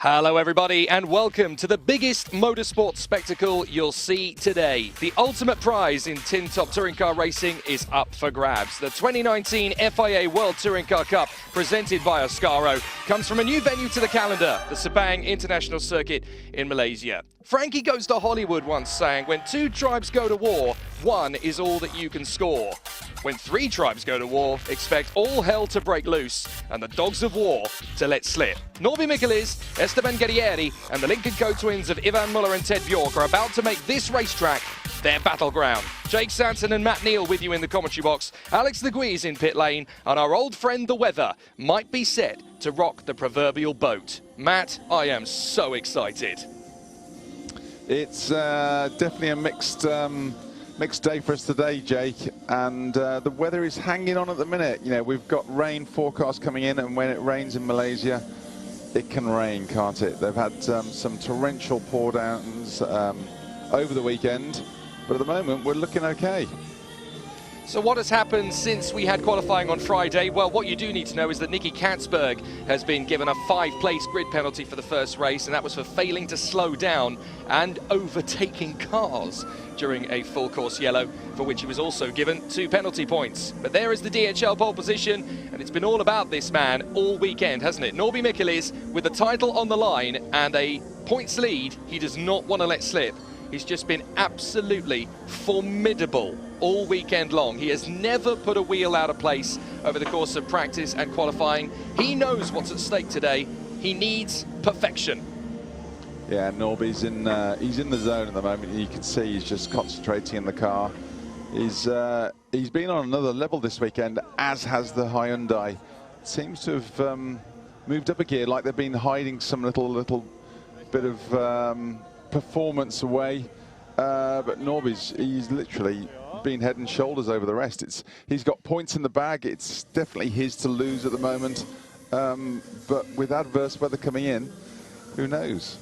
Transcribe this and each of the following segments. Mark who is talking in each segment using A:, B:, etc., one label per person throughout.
A: Hello everybody and welcome to the biggest motorsport spectacle you'll see today. The ultimate prize in tin top touring car racing is up for grabs. The 2019 FIA World Touring Car Cup, presented by Oscaro, comes from a new venue to the calendar, the Sepang International Circuit in Malaysia. Frankie Goes to Hollywood once sang, when two tribes go to war, one is all that you can score. When three tribes go to war, expect all hell to break loose and the dogs of war to let slip. Norby Michelisz, Esteban Guerrieri and the Lincoln Co twins of Ivan Muller and Ted Bjork are about to make this racetrack their battleground. Jake Sanson and Matt Neal with you in the commentary box. Alex Leguiz in pit lane, and our old friend the weather might be set to rock the proverbial boat. Matt, I am so excited.
B: It's definitely a mixed day for us today, Jake, and the weather is hanging on at the minute. You know, we've got rain forecast coming in, and when it rains in Malaysia, it can rain, can't it? They've had some torrential pour downs over the weekend, but at the moment we're looking okay.
A: So what has happened since we had qualifying on Friday? Well, what you do need to know is that Nicky Katzberg has been given a 5-place grid penalty for the first race, and that was for failing to slow down and overtaking cars during a full course yellow, for which he was also given 2 penalty points. But there is the DHL pole position, and it's been all about this man all weekend, hasn't it? Norby Michelisz with the title on the line and a points lead he does not want to let slip. He's just been absolutely formidable all weekend long. He has never put a wheel out of place over the course of practice and qualifying. He knows what's at stake today. He needs perfection.
B: Yeah, Norby's in the zone at the moment. You can see he's just concentrating in the car. He's been on another level this weekend, as has the Hyundai. Seems to have moved up a gear, like they've been hiding some little bit of performance away. But he's literally been head and shoulders over the rest. He's got points in the bag. It's definitely his to lose at the moment. But with adverse weather coming in, who knows?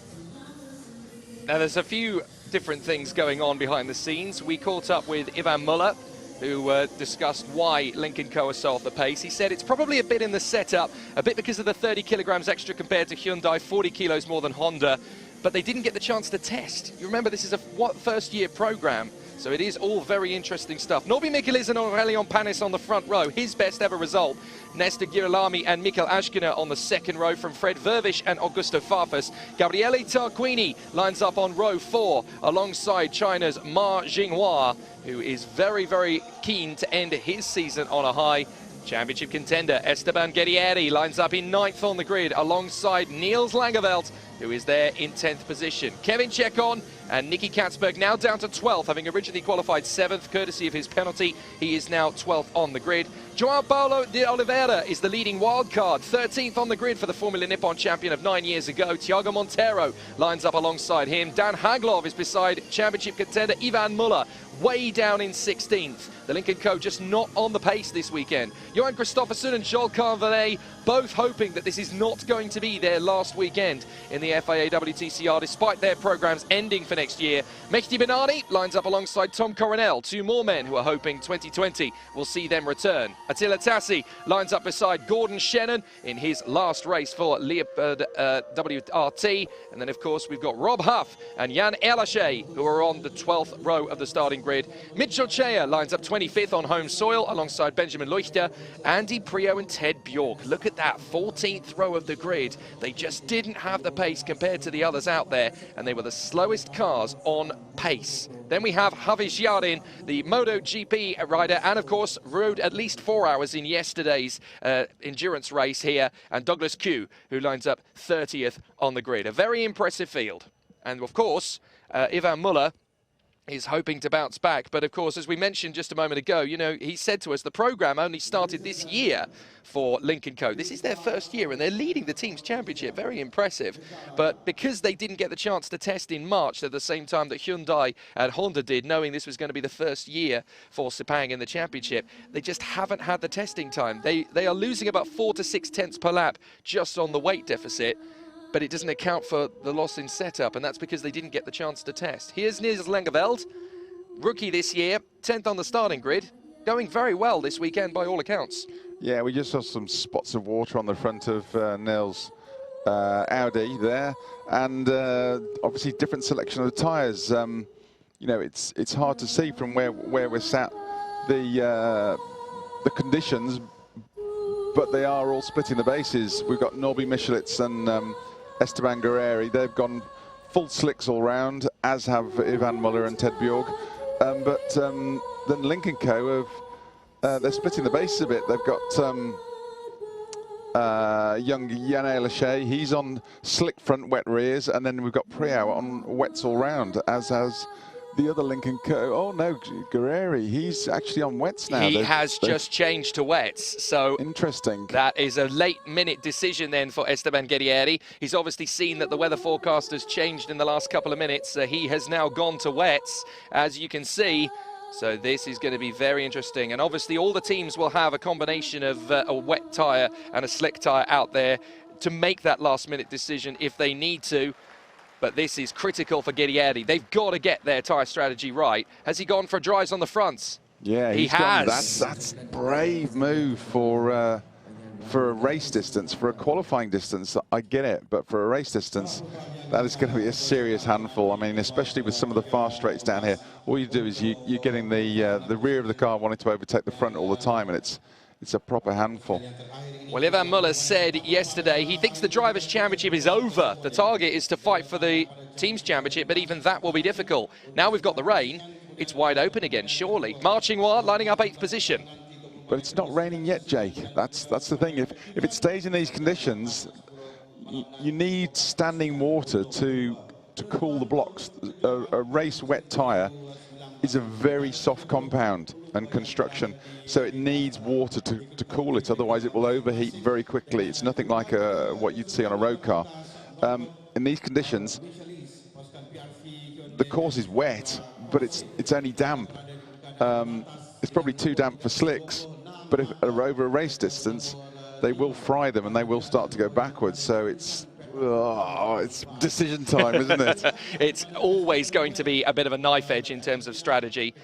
A: Now there's a few different things going on behind the scenes. We caught up with Ivan Muller, who discussed why Lincoln Co are so off the pace. He said it's probably a bit in the setup, a bit because of the 30 kilograms extra compared to Hyundai, 40 kilos more than Honda, but they didn't get the chance to test. You remember, this is a first-year program, so it is all very interesting stuff. Norby Michelisz and Aurelian Panis on the front row, his best ever result. Nestor Girolami and Mikael Ashkener on the second row from Fred Vervish and Augusto Farfus. Gabriele Tarquini lines up on row 4 alongside China's Ma Jinghua, who is very, very keen to end his season on a high. Championship contender Esteban Guerrieri lines up in 9th on the grid alongside Niels Langeveld, who is there in 10th position. Kevin Chekon and Nicky Katzberg now down to 12th, having originally qualified 7th, courtesy of his penalty. He is now 12th on the grid. João Paulo de Oliveira is the leading wildcard, 13th on the grid for the Formula Nippon champion of 9 years ago. Thiago Monteiro lines up alongside him. Dan Haglov is beside championship contender Ivan Muller, way down in 16th. The Lincoln Co just not on the pace this weekend. Johan Kristoffersson and Joel Carvalet both hoping that this is not going to be their last weekend in the FIA WTCR, despite their programs ending for next year. Mehdi Benani lines up alongside Tom Coronel, 2 more men who are hoping 2020 will see them return. Attila Tassi lines up beside Gordon Shannon in his last race for Leopard WRT. And then, of course, we've got Rob Huff and Jan Erlache, who are on the 12th row of the starting grid. Mitchell Chea lines up 25th on home soil alongside Benjamin Leuchter, Andy Prio and Ted Bjork. Look at that, 14th row of the grid. They just didn't have the pace compared to the others out there, and they were the slowest cars on pace. Then we have Havish Yarin, the MotoGP rider, and of course rode at least 4 hours in yesterday's endurance race here, and Douglas Q, who lines up 30th on the grid. A very impressive field. And of course, Ivan Muller is hoping to bounce back. But of course, as we mentioned just a moment ago, you know, he said to us the program only started this year for Lincoln Co. This is their first year and they're leading the team's championship. Very impressive. But because they didn't get the chance to test in March at the same time that Hyundai and Honda did, knowing this was going to be the first year for Sepang in the championship, they just haven't had the testing time. They are losing about 4 to 6 tenths per lap just on the weight deficit. But it doesn't account for the loss in setup, and that's because they didn't get the chance to test. Here's Niels Langeveld, rookie this year, 10th on the starting grid, going very well this weekend by all accounts.
B: Yeah, we just saw some spots of water on the front of Nils. Audi there, and obviously different selection of the tyres. You know, it's hard to see from where we're sat the conditions, but they are all splitting the bases. We've got Norby Michelitz and Esteban Guerreri. They've gone full slicks all round, as have Ivan Muller and Ted Bjorg. But then Link & Co. They're splitting the bases a bit. They've got young Yann Lachey. He's on slick front, wet rears, and then we've got Priau on wets all round, as has the other Link & Co. Oh no, Guerreri, he's actually on wets now.
A: He has just changed to wets, so
B: interesting.
A: That is a late-minute decision then for Esteban Guerreri. He's obviously seen that the weather forecast has changed in the last couple of minutes. He has now gone to wets, as you can see. So this is going to be very interesting. And obviously all the teams will have a combination of a wet tyre and a slick tyre out there to make that last-minute decision if they need to. But this is critical for Guerreri. They've got to get their tyre strategy right. Has he gone for dries on the fronts?
B: Yeah,
A: he has.
B: That's brave move for a race distance, for a qualifying distance. I get it, but for a race distance, that is going to be a serious handful. I mean, especially with some of the fast straights down here. All you do is you're getting the rear of the car wanting to overtake the front all the time, and it's a proper handful.
A: Well, Ivan Muller said yesterday he thinks the Drivers' Championship is over. The target is to fight for the Teams' Championship, but even that will be difficult. Now we've got the rain, it's wide open again, surely. Marching Wild lining up 8th position.
B: But it's not raining yet, Jake. That's the thing. If it stays in these conditions, you need standing water to cool the blocks. A race wet tyre is a very soft compound and construction, so it needs water to cool it, otherwise it will overheat very quickly. It's nothing like what you'd see on a road car. In these conditions, the course is wet, but it's only damp. It's probably too damp for slicks, but if over a race distance, they will fry them and they will start to go backwards. So it's decision time, isn't it?
A: It's always going to be a bit of a knife edge in terms of strategy.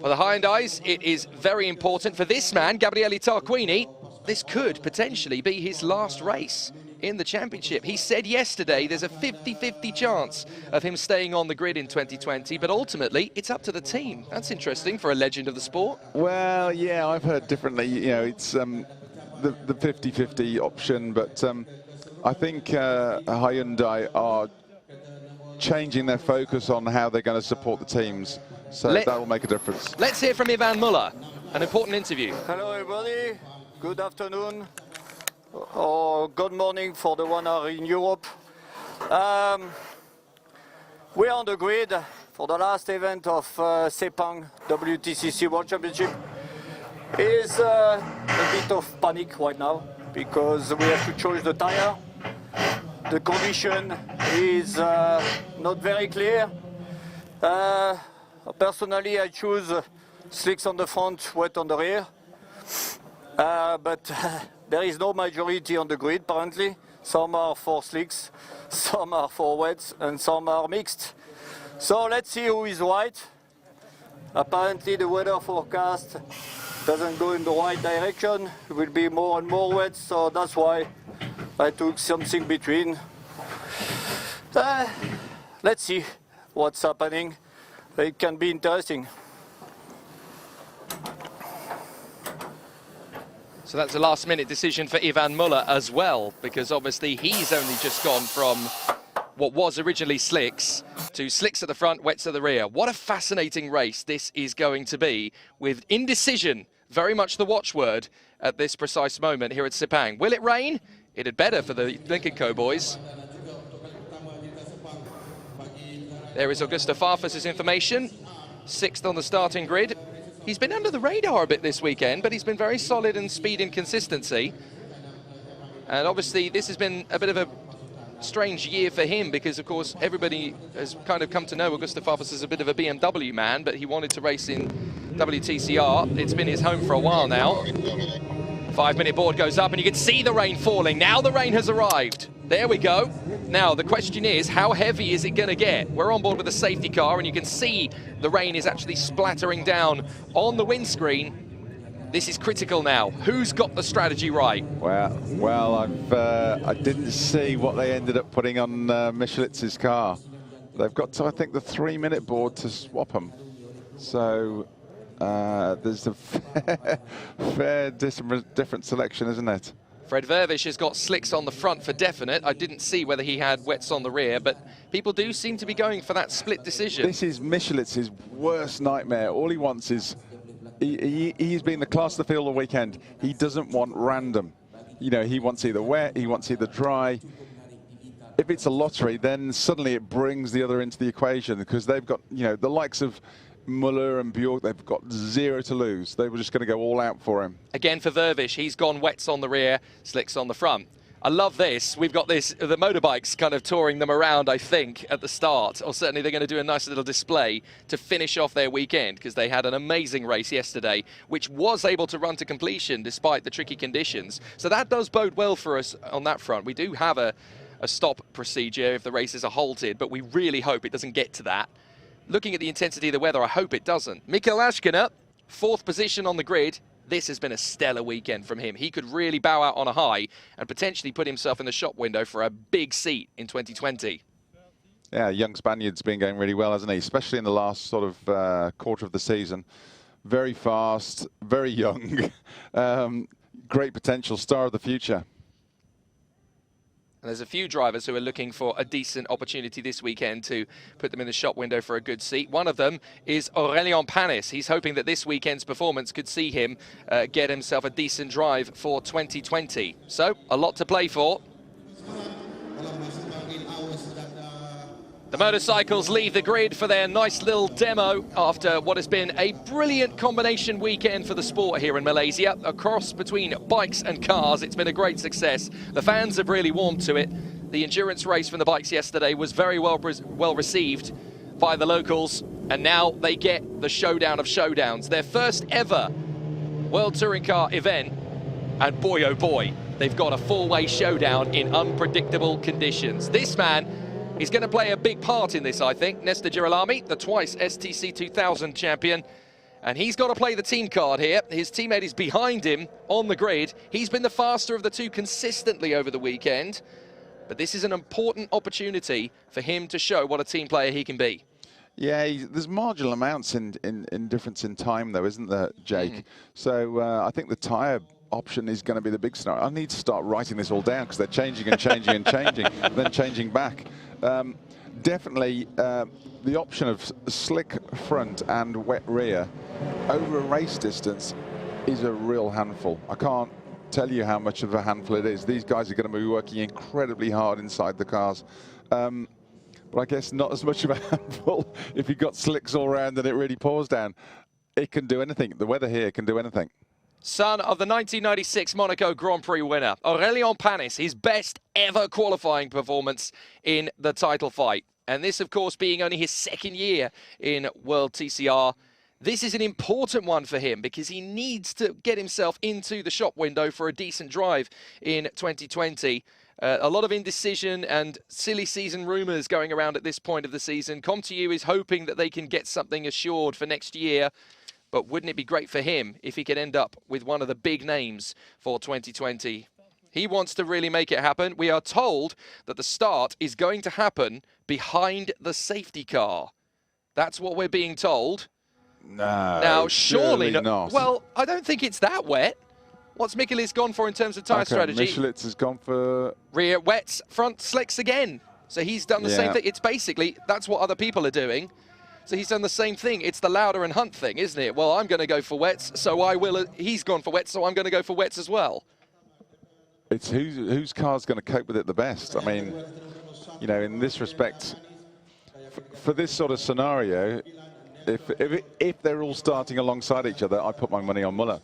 A: For the Hyundais, it is very important. For this man, Gabriele Tarquini, this could potentially be his last race in the championship. He said yesterday there's a 50-50 chance of him staying on the grid in 2020, but ultimately it's up to the team. That's interesting for a legend of the sport.
B: Well, yeah, I've heard differently. You know, it's the 50-50 option, but I think Hyundai are changing their focus on how they're going to support the teams. So that will make a difference.
A: Let's hear from Ivan Muller, an important interview.
C: Hello everybody, good afternoon, or good morning for the one are in Europe. We're on the grid for the last event of Sepang WTCC World Championship. It's a bit of panic right now because we have to choose the tire. The condition is not very clear. Personally, I choose slicks on the front, wet on the rear. But there is no majority on the grid, apparently. Some are for slicks, some are for wets, and some are mixed. So let's see who is right. Apparently, the weather forecast doesn't go in the right direction. It will be more and more wet, so that's why I took something between. Let's see what's happening. It can be interesting.
A: So that's a last-minute decision for Ivan Muller as well, because obviously he's only just gone from what was originally slicks to slicks at the front, wets at the rear. What a fascinating race this is going to be, with indecision very much the watchword at this precise moment here at Sepang. Will it rain? It had better for the Link & Co boys. There is Augusto Farfus's information, 6th on the starting grid. He's been under the radar a bit this weekend, but he's been very solid in speed and consistency. And obviously this has been a bit of a strange year for him because, of course, everybody has kind of come to know Augusto Farfus as a bit of a BMW man, but he wanted to race in WTCR. It's been his home for a while now. 5-minute board goes up and you can see the rain falling. Now the rain has arrived. There we go. Now the question is, how heavy is it going to get? We're on board with a safety car and you can see the rain is actually splattering down on the windscreen. This is critical now. Who's got the strategy right?
B: Well, I didn't see what they ended up putting on Michelitz's car. They've got to, I think, the 3-minute board to swap them. So there's a fair different selection, isn't it?
A: Fred Vervish has got slicks on the front for definite. I didn't see whether he had wets on the rear, but people do seem to be going for that split decision.
B: This is Michelitz's worst nightmare. All he wants is, he's been the class of the field all weekend. He doesn't want random. You know, he wants either wet, he wants either dry. If it's a lottery, then suddenly it brings the other into the equation, because they've got, you know, the likes of Muller and Bjork, they've got 0 to lose. They were just going to go all out for him.
A: Again for Vervish, he's gone wets on the rear, slicks on the front. I love this. We've got this, the motorbikes kind of touring them around, I think, at the start. Or certainly they're going to do a nice little display to finish off their weekend, because they had an amazing race yesterday, which was able to run to completion despite the tricky conditions. So that does bode well for us on that front. We do have a stop procedure if the races are halted, but we really hope it doesn't get to that. Looking at the intensity of the weather, I hope it doesn't. Mikael Ashkener, 4th position on the grid. This has been a stellar weekend from him. He could really bow out on a high and potentially put himself in the shop window for a big seat in 2020.
B: Yeah, young Spaniard's been going really well, hasn't he? Especially in the last sort of quarter of the season. Very fast, very young, great potential, star of the future.
A: And there's a few drivers who are looking for a decent opportunity this weekend to put them in the shop window for a good seat. One of them is Aurélien Panis. He's hoping that this weekend's performance could see him get himself a decent drive for 2020. So, a lot to play for. The motorcycles leave the grid for their nice little demo after what has been a brilliant combination weekend for the sport here in Malaysia. A cross between bikes and cars. It's been a great success. The fans have really warmed to it. The endurance race from the bikes yesterday was very well received by the locals. And now they get the showdown of showdowns. Their first ever World Touring Car event. And boy, oh boy, they've got a 4-way showdown in unpredictable conditions. This man, he's going to play a big part in this, I think. Nestor Girolami, the twice STC 2000 champion. And he's got to play the team card here. His teammate is behind him on the grid. He's been the faster of the two consistently over the weekend. But this is an important opportunity for him to show what a team player he can be.
B: Yeah, there's marginal amounts in difference in time, though, isn't there, Jake? So I think the tyre option is going to be the big scenario. I need to start writing this all down, because they're changing and changing and changing, and then changing back. Definitely the option of slick front and wet rear over a race distance is a real handful. I can't tell you how much of a handful it is. These guys are going to be working incredibly hard inside the cars. But I guess not as much of a handful if you've got slicks all around and it really pours down. It can do anything. The weather here can do anything.
A: Son of the 1996 Monaco Grand Prix winner, Aurélien Panis, his best ever qualifying performance in the title fight. And this, of course, being only his 2nd year in World TCR. This is an important one for him, because he needs to get himself into the shop window for a decent drive in 2020. A lot of indecision and silly season rumours going around at this point of the season. Com2U is hoping that they can get something assured for next year. But wouldn't it be great for him if he could end up with one of the big names for 2020? He wants to really make it happen. We are told that the start is going to happen behind the safety car. That's what we're being told.
B: No,
A: now, surely
B: not.
A: Well, I don't think it's that wet. What's Michelisz gone for in terms of tyre strategy?
B: Michelisz has gone for
A: rear wets, front slicks again. So he's done the same thing. It's basically, that's what other people are doing. So he's done the same thing. It's the Lauda and Hunt thing, isn't it? Well, I'm going to go for wets, so I will. He's gone for wets, so I'm going to go for wets as well.
B: It's whose car's going to cope with it the best. I mean, you know, in this respect, for this sort of scenario, if they're all starting alongside each other, I put my money on Muller.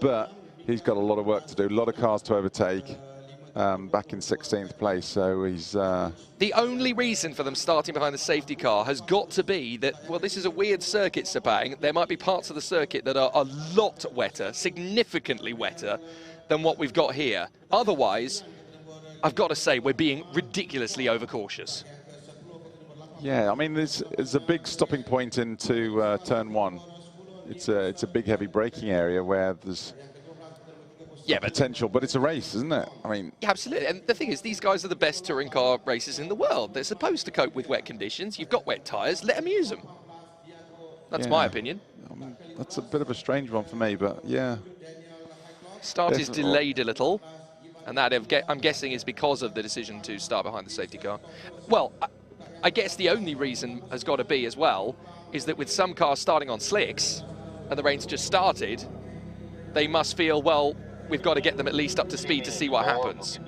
B: But he's got a lot of work to do, a lot of cars to overtake. Back in 16th place, so he's...
A: The only reason for them starting behind the safety car has got to be that, well, this is a weird circuit, Sepang. There might be parts of the circuit that are a lot wetter, significantly wetter than what we've got here. Otherwise, I've got to say, we're being ridiculously overcautious.
B: Yeah, I mean, there's a big stopping point into turn 1. It's a big, heavy braking area where there's potential, but it's a race, isn't it? I mean,
A: yeah, absolutely. And the thing is, these guys are the best touring car racers in the world. They're supposed to cope with wet conditions. You've got wet tyres. Let them use them. That's my opinion.
B: I mean, that's a bit of a strange one for me, but yeah.
A: Start is delayed a little, and that I'm guessing is because of the decision to start behind the safety car. Well, I guess the only reason has got to be as well is that with some cars starting on slicks and the rain's just started, they must feel, well, we've got to get them at least up to speed to see what happens.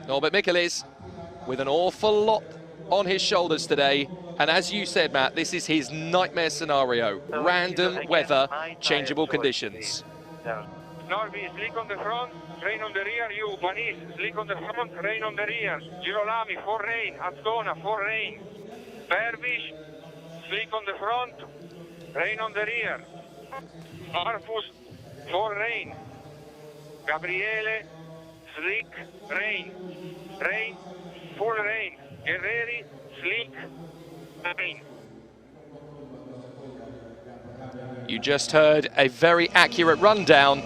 A: Norbert Michelis with an awful lot on his shoulders today. And as you said, Matt, this is his nightmare scenario. Random weather, changeable conditions.
D: Norby, slick on the front, rain on the rear. You, Panis, slick on the front, rain on the rear. Girolami, for rain. Astona, for rain. Pervish, slick on the front, rain on the rear. Marfus, for rain. Gabriele, slick, rain. Rain, full rain. Guerreri, slick, rain.
A: You just heard a very accurate rundown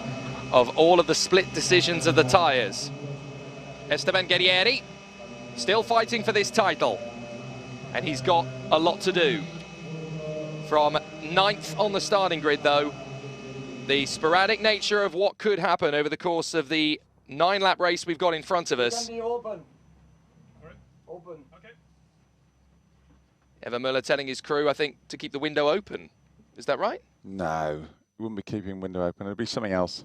A: of all of the split decisions of the tyres. Esteban Guerrieri still fighting for this title, and he's got a lot to do. From 9th on the starting grid, though, the sporadic nature of what could happen over the course of the 9-lap race we've got in front of us.
E: Open. Open. Okay.
A: Evan Muller telling his crew, I think, to keep the window open. Is that right?
B: No, we wouldn't be keeping window open. It'd be something else.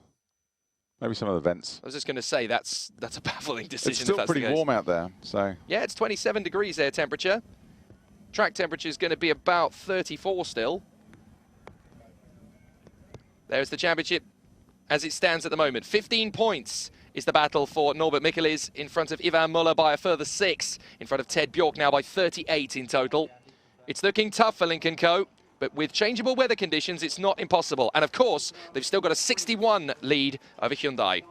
B: Maybe some of the vents.
A: I was just going to say, that's a baffling decision.
B: It's still pretty warm out there, so.
A: Yeah, it's 27 degrees air temperature. Track temperature is going to be about 34 still. There's the championship as it stands at the moment. 15 points is the battle for Norbert Michelis in front of Ivan Muller by a further 6, in front of Ted Bjork now by 38 in total. It's looking tough for Lynk & Co, but with changeable weather conditions, it's not impossible. And of course, they've still got a 61 lead over Hyundai.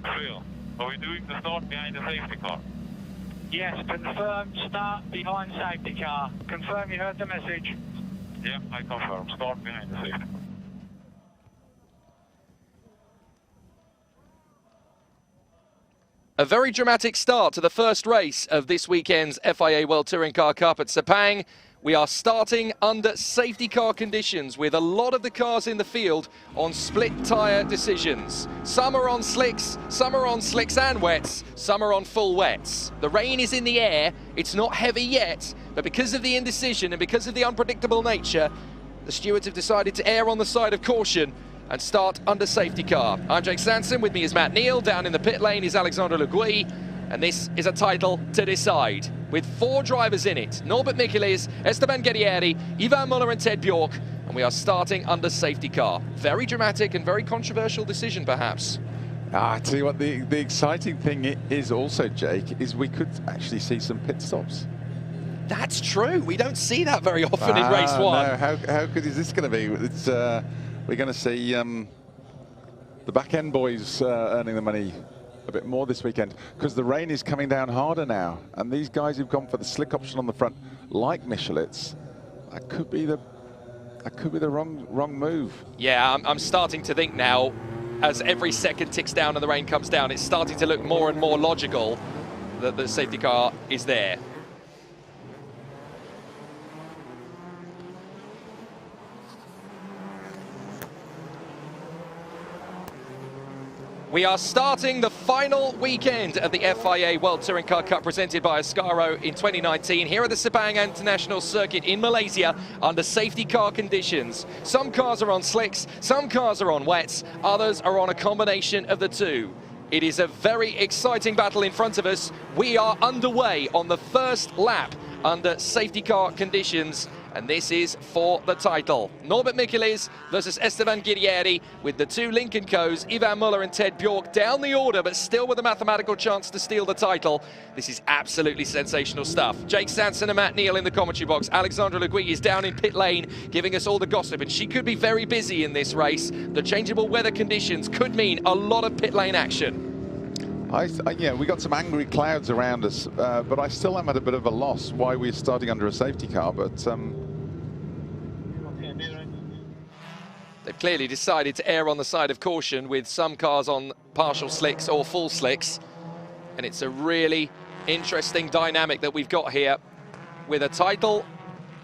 D: Phil, are we doing the start behind the safety car?
F: Yes, confirm start behind safety car. Confirm you heard the message.
D: Yeah, I confirm. Start behind the safety car.
A: A very dramatic start to the first race of this weekend's FIA World Touring Car Cup at Sepang. We are starting under safety car conditions with a lot of the cars in the field on split tyre decisions. Some are on slicks and wets, some are on full wets. The rain is in the air, it's not heavy yet, but because of the indecision and because of the unpredictable nature, the stewards have decided to err on the side of caution and start under safety car. I'm Jake Sanson, with me is Matt Neal, down in the pit lane is Alexandre Le Gouy, and this is a title to decide. With 4 drivers in it, Norbert Michelis, Esteban Guerrieri, Ivan Muller and Ted Bjork, and we are starting under safety car. Very dramatic and very controversial decision, perhaps.
B: I tell you what, the exciting thing is also, Jake, is we could actually see some pit stops.
A: That's true. We don't see that very often in race 1.
B: No, how good is this going to be? It's, we're going to see the back-end boys earning the money a bit more this weekend, because the rain is coming down harder now, and these guys who've gone for the slick option on the front, like Michelis, that could be the wrong move.
A: Yeah, I'm starting to think now, as every second ticks down and the rain comes down, it's starting to look more and more logical that the safety car is there. We are starting the final weekend of the FIA World Touring Car Cup presented by Ascaro in 2019 here at the Sepang International Circuit in Malaysia under safety car conditions. Some cars are on slicks, some cars are on wets, others are on a combination of the two. It is a very exciting battle in front of us. We are underway on the first lap under safety car conditions, and this is for the title. Norbert Michelis versus Esteban Guerrieri, with the 2 Lynk & Co's, Ivan Muller and Ted Bjork, down the order, but still with a mathematical chance to steal the title. This is absolutely sensational stuff. Jake Sanson and Matt Neal in the commentary box. Alexandre Le Gouy is down in pit lane, giving us all the gossip, and she could be very busy in this race. The changeable weather conditions could mean a lot of pit lane action.
B: Yeah, we got some angry clouds around us, but I still am at a bit of a loss why we're starting under a safety car, but
A: they've clearly decided to err on the side of caution with some cars on partial slicks or full slicks, and it's a really interesting dynamic that we've got here with a title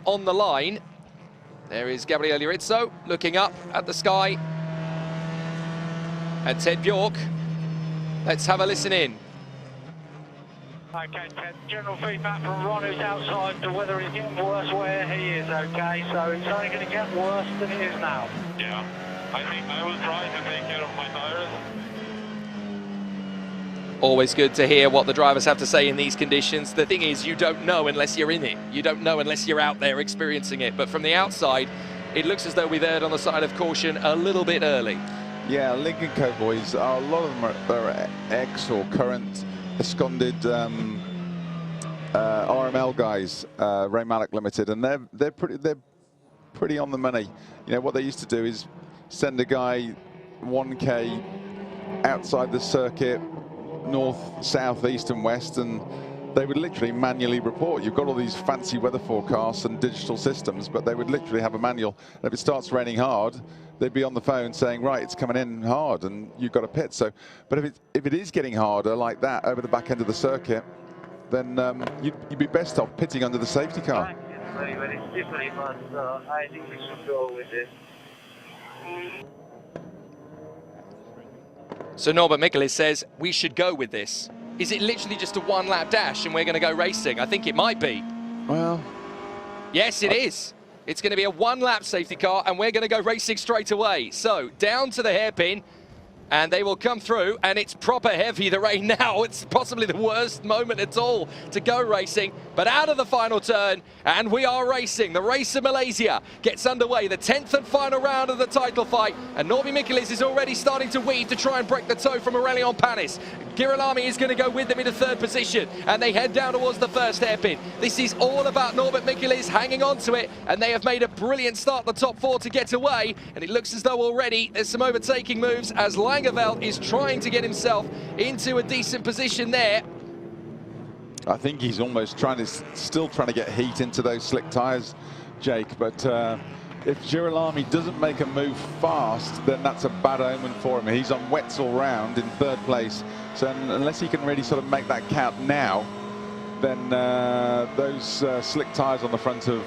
A: on the line. There is Gabriele Rizzo looking up at the sky, and Ted Bjork. Let's have a listen in.
F: Okay, Ted, general feedback from Ron, who's outside, to whether it's getting worse where he is, okay? So it's only going to get worse than it is now.
D: Yeah, I think I will try to take care of my tires.
A: Always good to hear what the drivers have to say in these conditions. The thing is, you don't know unless you're in it. You don't know unless you're out there experiencing it. But from the outside, it looks as though we've erred on the side of caution a little bit early.
B: yeah, Lincoln Co boys, a lot of them are ex or current absconded RML guys, Ray Mallock Limited, and they're pretty on the money. You know what they used to do is send a guy 1K outside the circuit, north, south, east, and west, and they would literally manually report. You've got all these fancy weather forecasts and digital systems, but they would literally have a manual. And if it starts raining hard, they'd be on the phone saying, right, it's coming in hard and you've got to pit. So, but if it is getting harder like that over the back end of the circuit, then you'd be best off pitting under the safety car.
G: It's very, very slippery, but I think we should go with it.
A: So Norbert Michelis says we should go with this. Is it literally just a one-lap dash and we're going to go racing? I think it might be.
B: Well,
A: yes, it is. It's going to be a one-lap safety car and we're going to go racing straight away. So down to the hairpin, and they will come through, and it's proper heavy, the rain now. It's possibly the worst moment at all to go racing, but out of the final turn, and we are racing. The race of Malaysia gets underway, the 10th and final round of the title fight, and Norby Michelis is already starting to weave to try and break the toe from Aurelion Panis. Girolami is going to go with them into third position, and they head down towards the first hairpin. This is all about Norbert Michelis hanging on to it, and they have made a brilliant start, the top four, to get away, and it looks as though already there's some overtaking moves as Langeveld is trying to get himself into a decent position there.
B: I think he's almost still trying to get heat into those slick tyres, Jake, but if Girolami doesn't make a move fast, then that's a bad omen for him. He's on wets all round in third place, so unless he can really sort of make that count now, then those slick tyres on the front of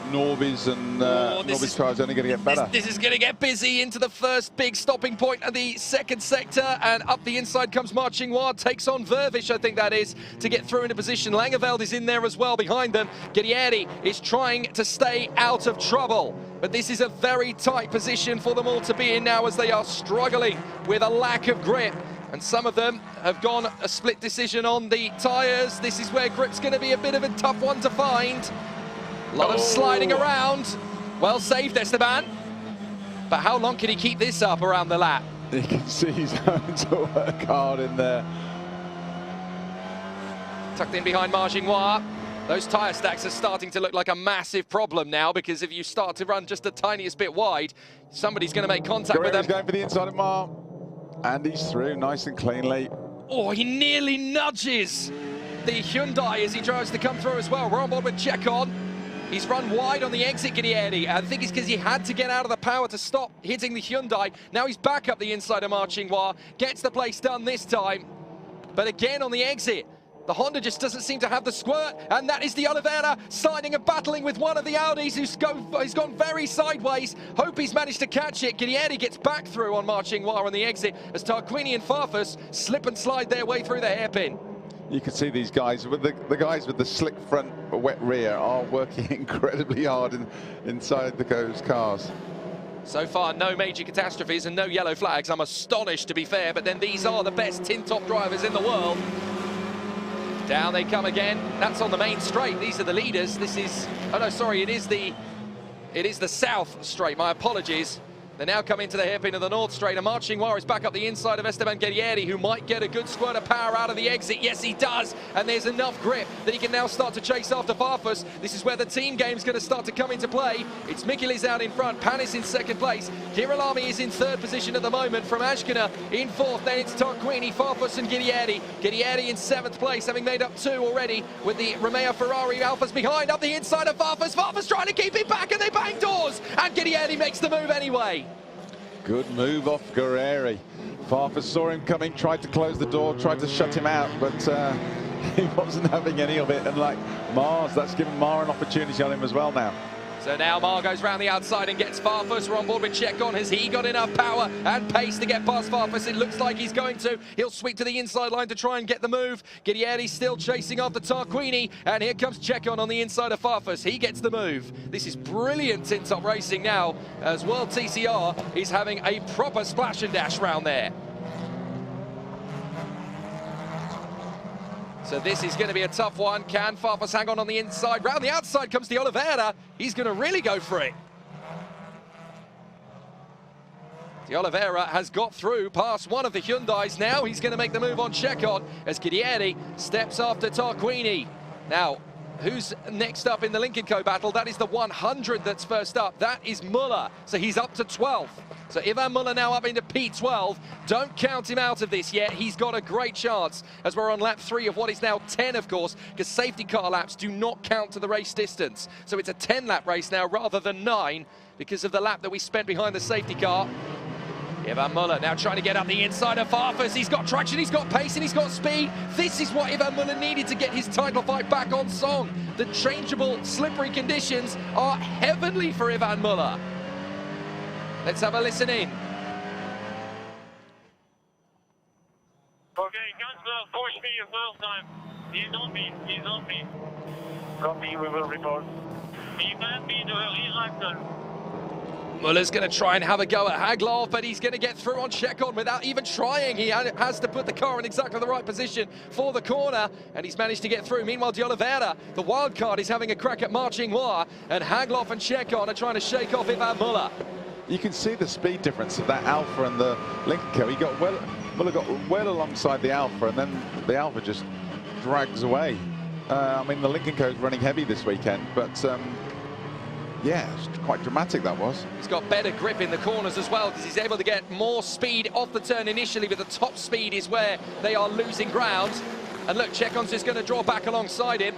B: Norby's and Norby's car is only going to get better.
A: This is going to get busy into the first big stopping point of the second sector, and up the inside comes Marchingnois, takes on Vervish, I think that is, to get through into position. Langeveld is in there as well behind them. Guerrieri is trying to stay out of trouble, but this is a very tight position for them all to be in now as they are struggling with a lack of grip. And some of them have gone a split decision on the tyres. This is where grip's going to be a bit of a tough one to find. A lot of sliding around. Well saved, Esteban. But how long can he keep this up around the lap?
B: You can see he's having to work hard in there.
A: Tucked in behind Marchingnois. Those tyre stacks are starting to look like a massive problem now, because if you start to run just the tiniest bit wide, somebody's going to make contact with them.
B: Going for the inside of Mar. And he's through nice and cleanly.
A: Oh, he nearly nudges the Hyundai as he tries to come through as well. We're on board with Chekon. He's run wide on the exit, Guerrieri. I think it's because he had to get out of the power to stop hitting the Hyundai. Now he's back up the inside of Marchingnois. Gets the place done this time. But again on the exit, the Honda just doesn't seem to have the squirt. And that is the Oliveira sliding and battling with one of the Audis who's gone very sideways. Hope he's managed to catch it. Guerrieri gets back through on Marchingnois on the exit as Tarquini and Farfus slip and slide their way through the hairpin.
B: You can see these guys, with the guys with the slick front, wet rear, are working incredibly hard inside those cars.
A: So far, no major catastrophes and no yellow flags. I'm astonished, to be fair, but then these are the best tin-top drivers in the world. Down they come again. That's on the main straight. These are the leaders. This is, oh no, sorry, it is the south straight. My apologies. They now come into the hairpin of the North Straight. A marching wire is back up the inside of Esteban Guerrieri, who might get a good squirt of power out of the exit. Yes, he does. And there's enough grip that he can now start to chase after Farfus. This is where the team game's going to start to come into play. It's Mikilis out in front, Panis in second place. Girolami is in third position at the moment, from Ashkina in fourth. Then it's Tarquini, Farfus and Guerrieri. Guerrieri in seventh place, having made up 2 already, with the Romeo Ferrari Alphas behind. Up the inside of Farfus. Farfus trying to keep it back, and they bang doors. And Guerrieri makes the move anyway.
B: Good move off Guerrieri. Farfus saw him coming, tried to close the door, tried to shut him out, but he wasn't having any of it. And like Mars, that's given Mar an opportunity on him as well now.
A: So now Mar goes round the outside and gets Farfus. We're on board with Chekon. Has he got enough power and pace to get past Farfus? It looks like he's going to. He'll sweep to the inside line to try and get the move. Guerrieri still chasing after Tarquini. And here comes Chekon on the inside of Farfus. He gets the move. This is brilliant tin-top racing now, as World TCR is having a proper splash and dash round there. So this is going to be a tough one. Can Farfus hang on the inside? Round the outside comes the Oliveira. He's going to really go for it. The Oliveira has got through past one of the Hyundais. Now he's going to make the move on Chekon as Guerrieri steps after Tarquini. Now, who's next up in the Lynk & Co battle? That is the 100 that's first up. That is Muller. So he's up to 12th. So Ivan Muller now up into P12. Don't count him out of this yet. He's got a great chance as we're on lap 3 of what is now 10, of course, because safety car laps do not count to the race distance. So it's a 10-lap race now rather than 9 because of the lap that we spent behind the safety car. Ivan Muller now trying to get up the inside of Farfus. He's got traction, he's got pace, and he's got speed. This is what Ivan Muller needed to get his title fight back on song. The changeable, slippery conditions are heavenly for Ivan Muller. Let's have a listen in.
F: Okay, Gunswell, push me as well time. He's on me, he's on me. Copy, we will report. He might be the early lap.
A: Muller's going to try and have a go at Haglov, but he's going to get through on Chekon without even trying. He has to put the car in exactly the right position for the corner, and he's managed to get through. Meanwhile, De Oliveira, the wild card, is having a crack at Marching Noir, and Haglov and Chekon are trying to shake off Ivan Muller.
B: You can see the speed difference of that Alpha and the Lynk & Co. Muller got well alongside the Alpha, and then the Alpha just drags away. I mean, the Lynk & Co. is running heavy this weekend, but yeah, it's quite dramatic, that was.
A: He's got better grip in the corners as well because he's able to get more speed off the turn initially, but the top speed is where they are losing ground. And look, Chekon's just going to draw back alongside him.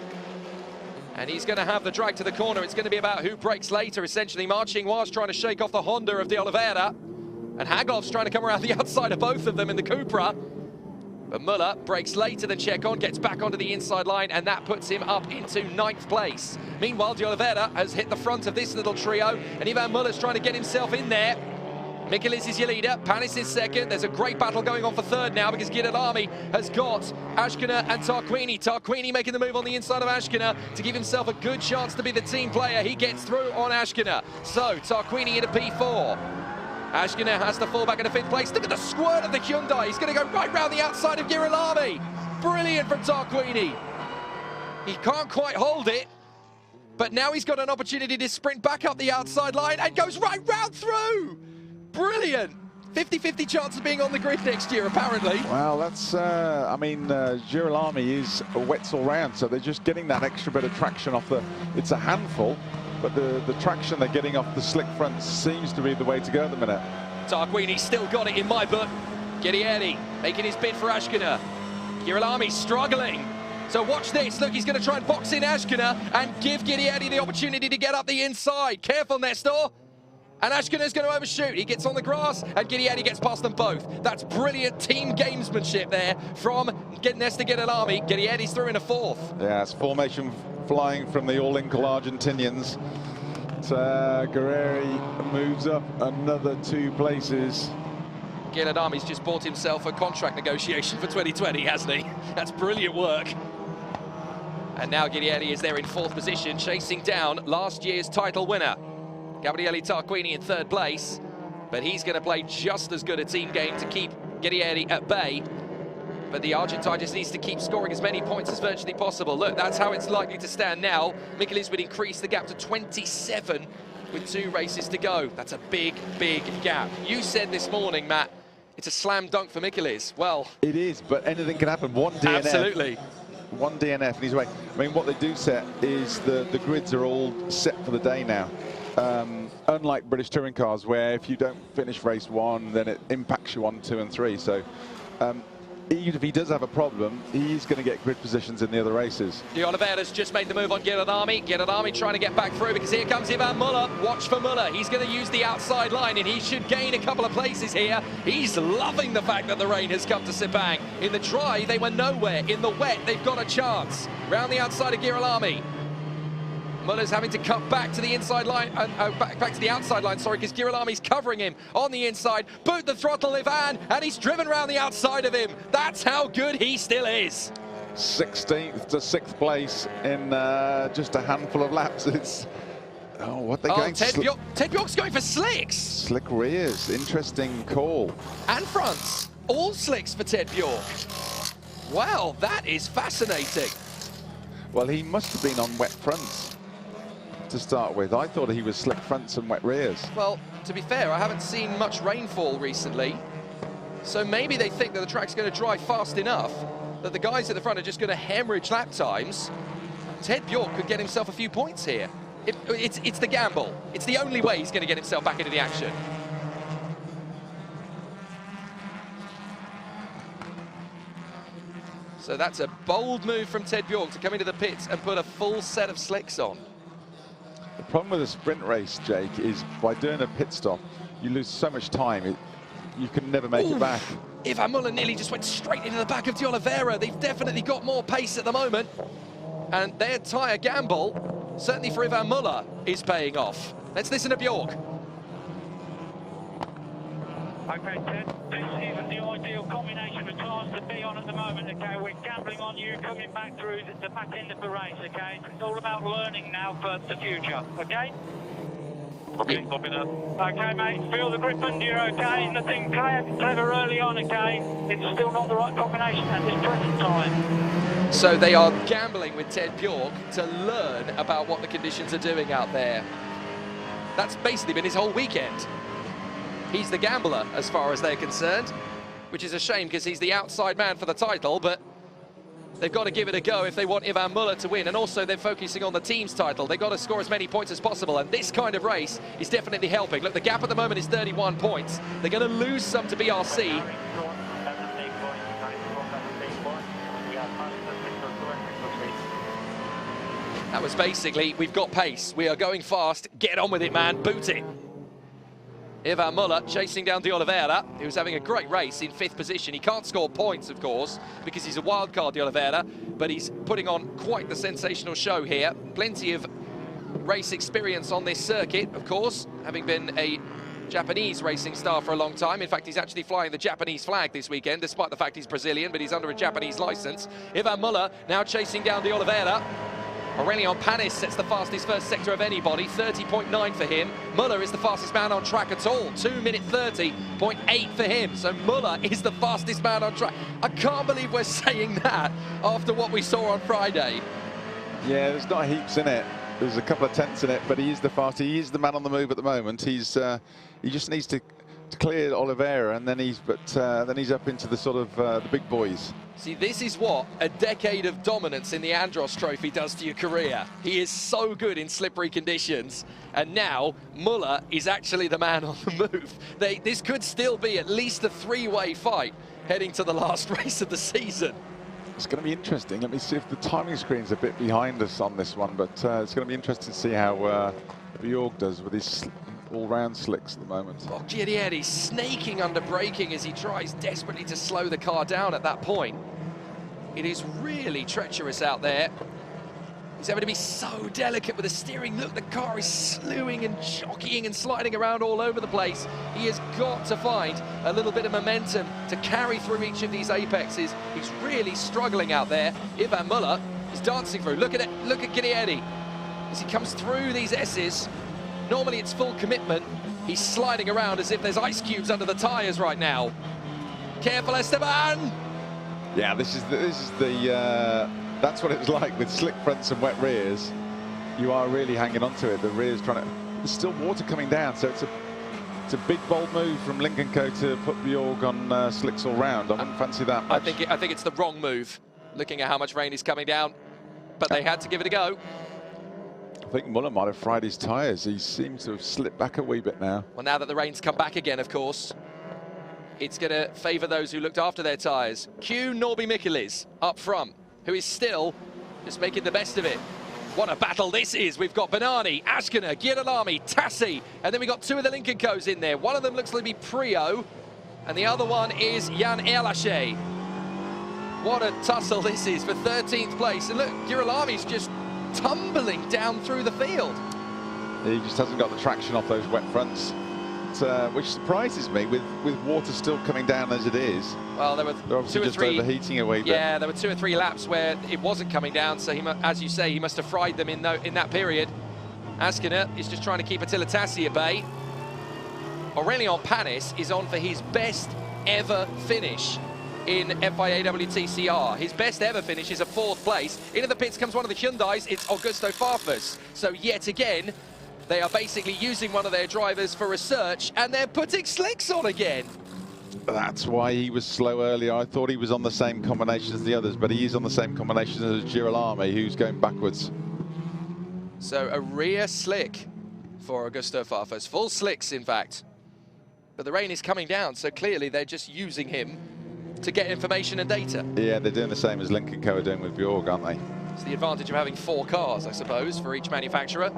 A: And he's going to have the drag to the corner. It's going to be about who breaks later, essentially. Marching was trying to shake off the Honda of De Oliveira. And Haglov's trying to come around the outside of both of them in the Cupra. But Muller breaks later than Chekon, gets back onto the inside line, and that puts him up into 9th place. Meanwhile, De Oliveira has hit the front of this little trio, and Ivan Muller's trying to get himself in there. Mikilis is your leader, Panis is second. There's a great battle going on for third now because Girolami has got Ashkina and Tarquini. Tarquini making the move on the inside of Ashkina to give himself a good chance to be the team player. He gets through on Ashkina. So Tarquini into P4. Ashkina has to fall back into 5th place. Look at the squirt of the Hyundai. He's going to go right round the outside of Girolami. Brilliant from Tarquini. He can't quite hold it, but now he's got an opportunity to sprint back up the outside line and goes right round through. Brilliant. 50-50 chance of being on the grid next year, apparently.
B: Well, that's, I mean, Girolami is a Wetzel round, so they're just getting that extra bit of traction off the, it's a handful, but the traction they're getting off the slick front seems to be the way to go at the minute.
A: Tarquini still got it in my book. Guerrieri making his bid for Ashkina. Girolami struggling. So watch this. Look, he's going to try and box in Ashkina and give Guerrieri the opportunity to get up the inside. Careful, Nestor. And Ashkina's going to overshoot. He gets on the grass, and Guerrieri gets past them both. That's brilliant team gamesmanship there from Nestor Girolami. Guerrieri's through in a 4th.
B: Yeah, it's formation flying from the all-inkle Argentinians. Guerrieri moves up another 2 places.
A: Girolami's just bought himself a contract negotiation for 2020, hasn't he? That's brilliant work. And now Guerrieri is there in 4th position, chasing down last year's title winner, Gabriele Tarquini, in 3rd place, but he's going to play just as good a team game to keep Guerrieri at bay. But the Argentine just needs to keep scoring as many points as virtually possible. Look, that's how it's likely to stand now. Mikilis would increase the gap to 27 with 2 races to go. That's a big, big gap. You said this morning, Matt, it's a slam dunk for Michelisz. Well,
B: it is, but anything can happen. One DNF.
A: Absolutely.
B: One DNF and he's away. I mean, what they do set is the grids are all set for the day now. Unlike British touring cars, where if you don't finish race 1, then it impacts you on 2 and 3. So even if he does have a problem, he's going to get grid positions in the other races.
A: De Oliveira's just made the move on Girolami. Girolami trying to get back through because here comes Ivan Muller. Watch for Muller. He's going to use the outside line and he should gain a couple of places here. He's loving the fact that the rain has come to Sepang. In the dry, they were nowhere. In the wet, they've got a chance. Round the outside of Girolami. Muller's having to cut back to the inside line, back to the outside line, sorry, because Girolami's covering him on the inside. Boot the throttle, Ivan, and he's driven around the outside of him. That's how good he still is.
B: 16th to 6th place in just a handful of laps. It's what they're going
A: Ted Bjork's going for slicks.
B: Slick rears, interesting call.
A: And fronts, all slicks for Ted Bjork. Wow, that is fascinating.
B: Well, he must have been on wet fronts to start with. I thought he was slick fronts and wet rears.
A: Well, to be fair, I haven't seen much rainfall recently, so maybe they think that the track's going to dry fast enough that the guys at the front are just going to hemorrhage lap times. Ted Bjork could get himself a few points here. It's the gamble. It's the only way he's going to get himself back into the action. So that's a bold move from Ted Bjork to come into the pits and put a full set of slicks on.
B: The problem with a sprint race, Jake, is by doing a pit stop, you lose so much time, you can never make it back.
A: Ivan Muller nearly just went straight into the back of De Oliveira. They've definitely got more pace at the moment. And their tyre gamble, certainly for Ivan Muller, is paying off. Let's listen to Bjork.
F: Okay, Ted, this isn't the ideal combination of tyres to be on at the moment, okay? We're gambling on you coming back through the back end of the race, okay? It's all about learning now for the future, okay?
G: Okay, copy that.
F: Okay, mate, feel the grip under you, okay? Nothing clever early on, okay? It's still not the right combination at this present time.
A: So they are gambling with Ted Bjork to learn about what the conditions are doing out there. That's basically been his whole weekend. He's the gambler as far as they're concerned, which is a shame because he's the outside man for the title, but they've got to give it a go if they want Ivan Muller to win. And also they're focusing on the team's title. They've got to score as many points as possible, and this kind of race is definitely helping. Look, the gap at the moment is 31 points. They're going to lose some to BRC. That was basically, we've got pace, we are going fast, get on with it, man, boot it. Ivan Muller chasing down De Oliveira, who's having a great race in 5th position. He can't score points, of course, because he's a wild card, De Oliveira, but he's putting on quite the sensational show here. Plenty of race experience on this circuit, of course, having been a Japanese racing star for a long time. In fact, he's actually flying the Japanese flag this weekend, despite the fact he's Brazilian, but he's under a Japanese license. Ivan Muller now chasing down De Oliveira. Aurelian Panis sets the fastest first sector of anybody, 30.9 for him. Muller is the fastest man on track at all, 2:30.8 for him. So Muller is the fastest man on track. I can't believe we're saying that after what we saw on Friday.
B: Yeah, there's not heaps in it. There's a couple of tenths in it, but he is the fastest. He is the man on the move at the moment. He just needs to clear Oliveira, and then he's up into the sort of the big boys.
A: See, this is what a decade of dominance in the Andros Trophy does to your career. He is so good in slippery conditions, and now Muller is actually the man on the move. This could still be at least a 3-way fight heading to the last race of the season.
B: It's going to be interesting. Let me see if the timing screen's a bit behind us on this one, but it's going to be interesting to see how Bjork does with his all-round slicks at the moment.
A: Well, Giudietti's snaking under braking as he tries desperately to slow the car down at that point. It is really treacherous out there. He's having to be so delicate with the steering. Look, the car is slewing and jockeying and sliding around all over the place. He has got to find a little bit of momentum to carry through each of these apexes. He's really struggling out there. Ivan Muller is dancing through. Look at it. Look at Giudietti as he comes through these S's. Normally it's full commitment. He's sliding around as if there's ice cubes under the tyres right now. Careful, Esteban!
B: Yeah, this is the that's what it's like with slick fronts and wet rears. You are really hanging on to it. The rear's trying to There's still water coming down, so it's a big bold move from Link & Co to put Bjorg on slicks all round. I wouldn't fancy that much.
A: I think it's the wrong move, looking at how much rain is coming down, but they had to give it a go.
B: I think Muller might have fried his tyres. He seems to have slipped back a wee bit now.
A: Well, now that the rain's come back again, of course, it's going to favour those who looked after their tyres. Q Norby Mikkelis up front, who is still just making the best of it. What a battle this is. We've got Banani, Ashkener, Girolami, Tassi, and then we've got two of the Link & Co's in there. One of them looks like to be Prio, and the other one is Jan Erlache. What a tussle this is for 13th place. And look, Girolami's just tumbling down through the field.
B: He just hasn't got the traction off those wet fronts, which surprises me with water still coming down as it is.
A: Well, there were
B: obviously just overheating a wee bit.
A: Yeah, there were 2 or 3 laps where it wasn't coming down, so he, as you say, he must have fried them in that period. Ashkener is just trying to keep Attila Tassi at bay. Aurélien Panis is on for his best ever finish in FIA WTCR. His best ever finish is a 4th place. Into the pits comes one of the Hyundais, it's Augusto Farfus. So yet again, they are basically using one of their drivers for research, and they're putting slicks on again.
B: That's why he was slow earlier. I thought he was on the same combination as the others, but he is on the same combination as Girolami, who's going backwards.
A: So a rear slick for Augusto Farfus. Full slicks, in fact. But the rain is coming down, so clearly they're just using him to get information and data.
B: Yeah, they're doing the same as Link & Co are doing with Bjorg, aren't they?
A: It's the advantage of having 4 cars, I suppose, for each manufacturer.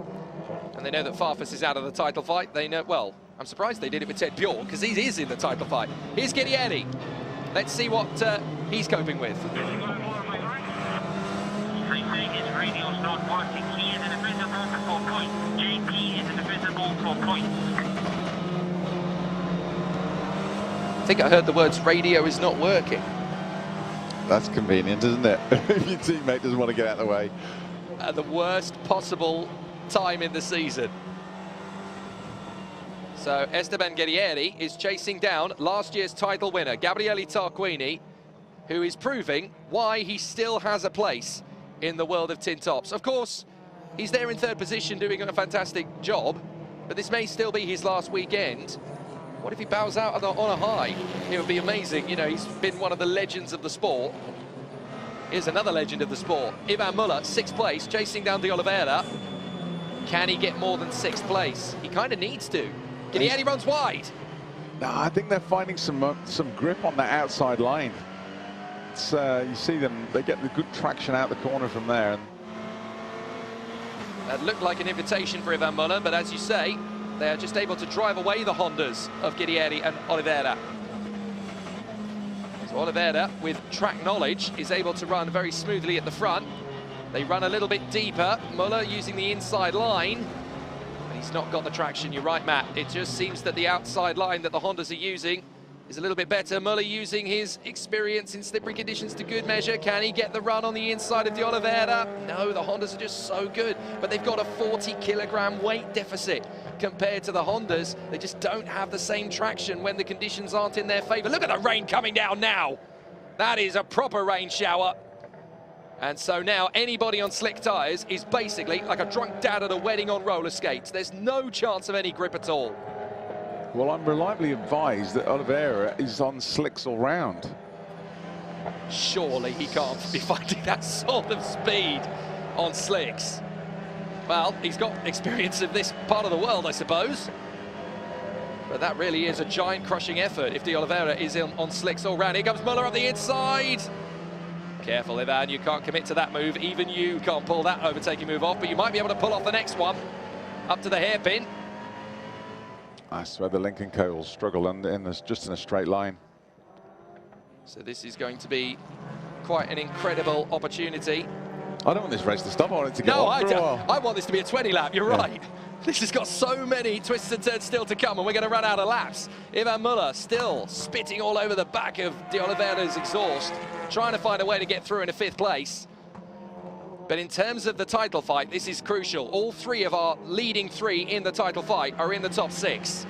A: And they know that Farfus is out of the title fight. They know, well, I'm surprised they did it with Ted Bjorg, because he is in the title fight. Here's Gidetti. Let's see what he's coping with.
F: His radio's not working. He is invisible for points. JP is invisible for points.
A: I think I heard the words radio is not working.
B: That's convenient, isn't it? If your teammate doesn't want to get out of the way.
A: At the worst possible time in the season. So Esteban Guerrieri is chasing down last year's title winner, Gabriele Tarquini, who is proving why he still has a place in the world of tin tops. Of course, he's there in 3rd position doing a fantastic job, but this may still be his last weekend. What if he bows out on a high? It would be amazing. You know, he's been one of the legends of the sport. Here's another legend of the sport. Ivan Muller, 6th place, chasing down De Oliveira. Can he get more than 6th place? He kind of needs to. Guidiani runs wide.
B: No, I think they're finding some grip on that outside line. It's, you see them, they get the good traction out the corner from there. And
A: that looked like an invitation for Ivan Muller, but as you say, they are just able to drive away the Hondas of Guidieri and Oliveira. So Oliveira, with track knowledge, is able to run very smoothly at the front. They run a little bit deeper. Muller using the inside line. But he's not got the traction, you're right, Matt. It just seems that the outside line that the Hondas are using is a little bit better. Muller using his experience in slippery conditions to good measure. Can he get the run on the inside of De Oliveira? No, the Hondas are just so good. But they've got a 40-kilogram weight deficit compared to the Hondas. They just don't have the same traction when the conditions aren't in their favour. Look at the rain coming down now. That is a proper rain shower. And so now anybody on slick tyres is basically like a drunk dad at a wedding on roller skates. There's no chance of any grip at all.
B: well, I'm reliably advised that Oliveira is on slicks all round.
A: Surely he can't be finding that sort of speed on slicks. Well, he's got experience of this part of the world, I suppose. But that really is a giant crushing effort if De Oliveira is on slicks all round. Here comes Muller up the inside. Careful, Ivan, you can't commit to that move. Even you can't pull that overtaking move off, but you might be able to pull off the next one. Up to the hairpin.
B: I swear the Link & Co will struggle just in a straight line.
A: So this is going to be quite an incredible opportunity.
B: I don't want this race to stop. I want it to go
A: No,
B: on for a while.
A: I want this to be a 20 lap, you're
B: Yeah.
A: right. This has got so many twists and turns still to come, and we're going to run out of laps. Ivan Muller still spitting all over the back of De Oliveira's exhaust, trying to find a way to get through into 5th place. But in terms of the title fight, this is crucial. All three of our leading three in the title fight are in the top 6.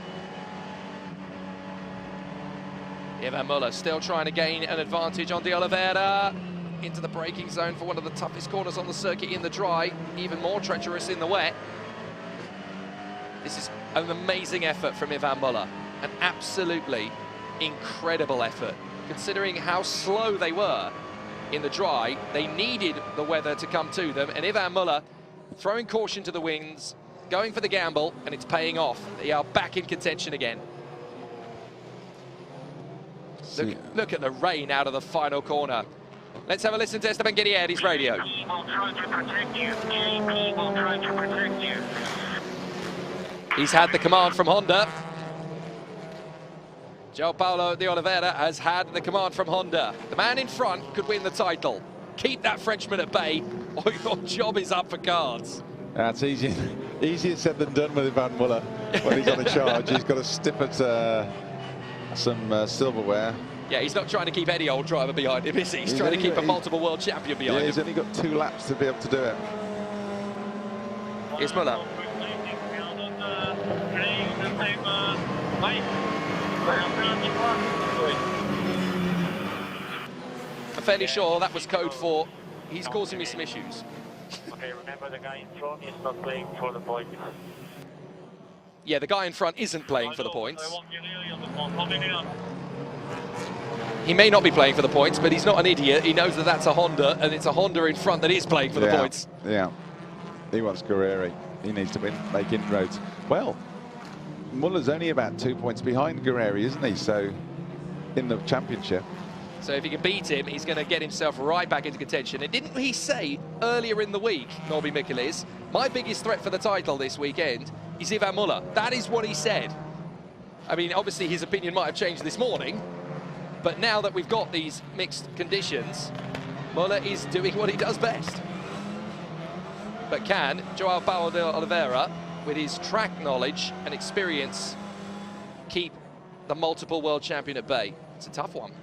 A: Ivan Muller still trying to gain an advantage on De Oliveira. Into the braking zone for one of the toughest corners on the circuit in the dry, even more treacherous in the wet. This is an amazing effort from Ivan Muller. An absolutely incredible effort. Considering how slow they were in the dry, they needed the weather to come to them. And Ivan Muller throwing caution to the winds, going for the gamble, and it's paying off. They are back in contention again. Look at the rain out of the final corner. Let's have a listen to Esteban Guerrieri's radio.
F: GP will try to protect you. GP will try to protect you.
A: He's had the command from Honda. João Paulo de Oliveira has had the command from Honda. The man in front could win the title. Keep that Frenchman at bay, or your job is up for cards.
B: That's easier said than done with Ivan Muller when he's on a charge. He's got to stiff at some silverware.
A: Yeah, he's not trying to keep any old driver behind him, is he? He's trying to keep a multiple world champion behind him.
B: He's only got 2 laps to be able to do it.
A: Here's Muller. I'm fairly sure that was code for he's causing me some issues.
F: Okay, remember the guy in front is not playing for the points.
A: Yeah, the guy in front isn't playing for the points. He may not be playing for the points, but he's not an idiot. He knows that that's a Honda, and it's a Honda in front that is playing for the points.
B: Yeah, he wants Guerrieri. He needs to make inroads. Well, Muller's only about 2 points behind Guerrieri, isn't he? So, in the championship.
A: So if he can beat him, he's going to get himself right back into contention. And didn't he say earlier in the week, Norby Michelis, my biggest threat for the title this weekend is Ivan Muller? That is what he said. I mean, obviously his opinion might have changed this morning, but now that we've got these mixed conditions, Muller is doing what he does best. But can João Paulo de Oliveira, with his track knowledge and experience, keep the multiple world champion at bay? It's a tough one.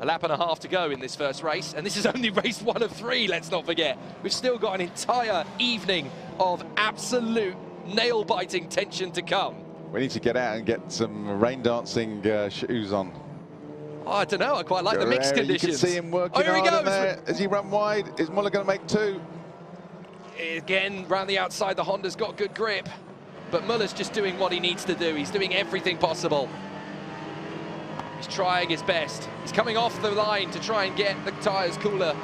A: A lap and a half to go in this first race, and this is only race 1 of 3, let's not forget. We've still got an entire evening of absolute nail-biting tension to come.
B: We need to get out and get some rain dancing shoes on.
A: Oh, I don't know, I quite like the mixed conditions.
B: You can see him working
A: here he
B: hard
A: goes.
B: in there. As he run wide, is Muller going to make 2?
A: Again, round the outside, the Honda's got good grip, but Muller's just doing what he needs to do. He's doing everything possible. He's trying his best. He's coming off the line to try and get the tyres cooler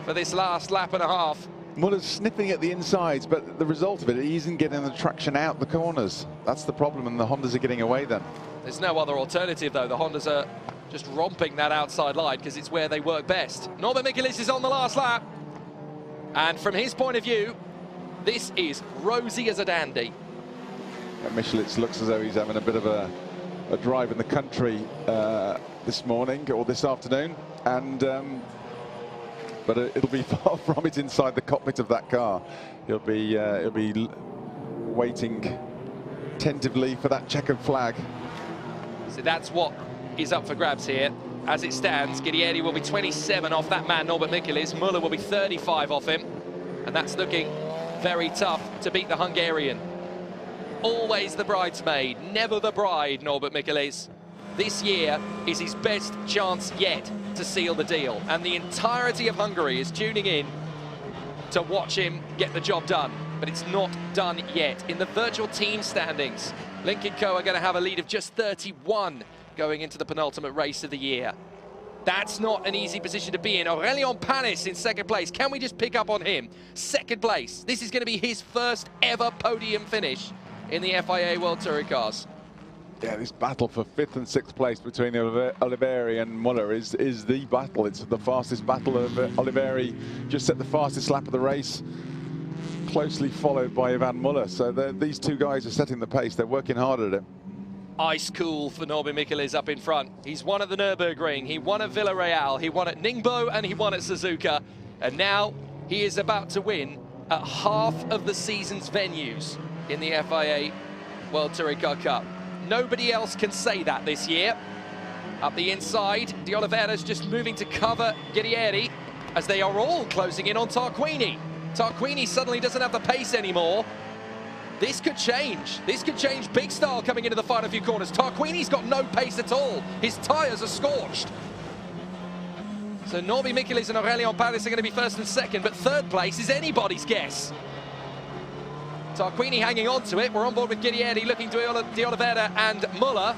A: for this last lap and a half.
B: Muller's snipping at the insides, but the result of it, he isn't getting the traction out the corners. That's the problem, and the Hondas are getting away then.
A: There's no other alternative, though. The Hondas are just romping that outside line because it's where they work best. Norby Michelis is on the last lap. And from his point of view, this is rosy as a dandy.
B: Yeah, Michelis looks as though he's having a bit of a drive in the country this morning or this afternoon, and but it'll be far from it inside the cockpit of that car. He'll be waiting tentatively for that checkered flag.
A: So that's what is up for grabs here. As it stands, Guerrieri will be 27 off that man, Norbert Michelis. Muller will be 35 off him, and that's looking very tough to beat the Hungarian. Always the bridesmaid, never the bride, Norbert Michelis. This year is his best chance yet to seal the deal, and the entirety of Hungary is tuning in to watch him get the job done. But it's not done yet. In the virtual team standings, Lynk & Co are going to have a lead of just 31 going into the penultimate race of the year. That's not an easy position to be in. Aurélien Panis in second place. Can we just pick up on him? Second place. This is going to be his first ever podium finish in the FIA World Touring Cars.
B: Yeah, this battle for 5th and 6th place between Oliveri and Muller is the battle. It's the fastest battle. Oliveri just set the fastest lap of the race, closely followed by Ivan Muller. So these two guys are setting the pace. They're working hard at it.
A: Ice cool for Norby Michelis up in front. He's won at the Nürburgring, he won at Villarreal, he won at Ningbo, and he won at Suzuka. And now he is about to win at half of the season's venues in the FIA World Touring Car Cup. Nobody else can say that this year. Up the inside, De Oliveira's just moving to cover Guerrieri as they are all closing in on Tarquini. Tarquini suddenly doesn't have the pace anymore. This could change. This could change big style coming into the final few corners. Tarquini's got no pace at all. His tyres are scorched. So Norby Michelis and Aurélien Panis are going to be first and second, but third place is anybody's guess. Tarquini hanging on to it. We're on board with Guidieri, looking to De Oliveira and Muller.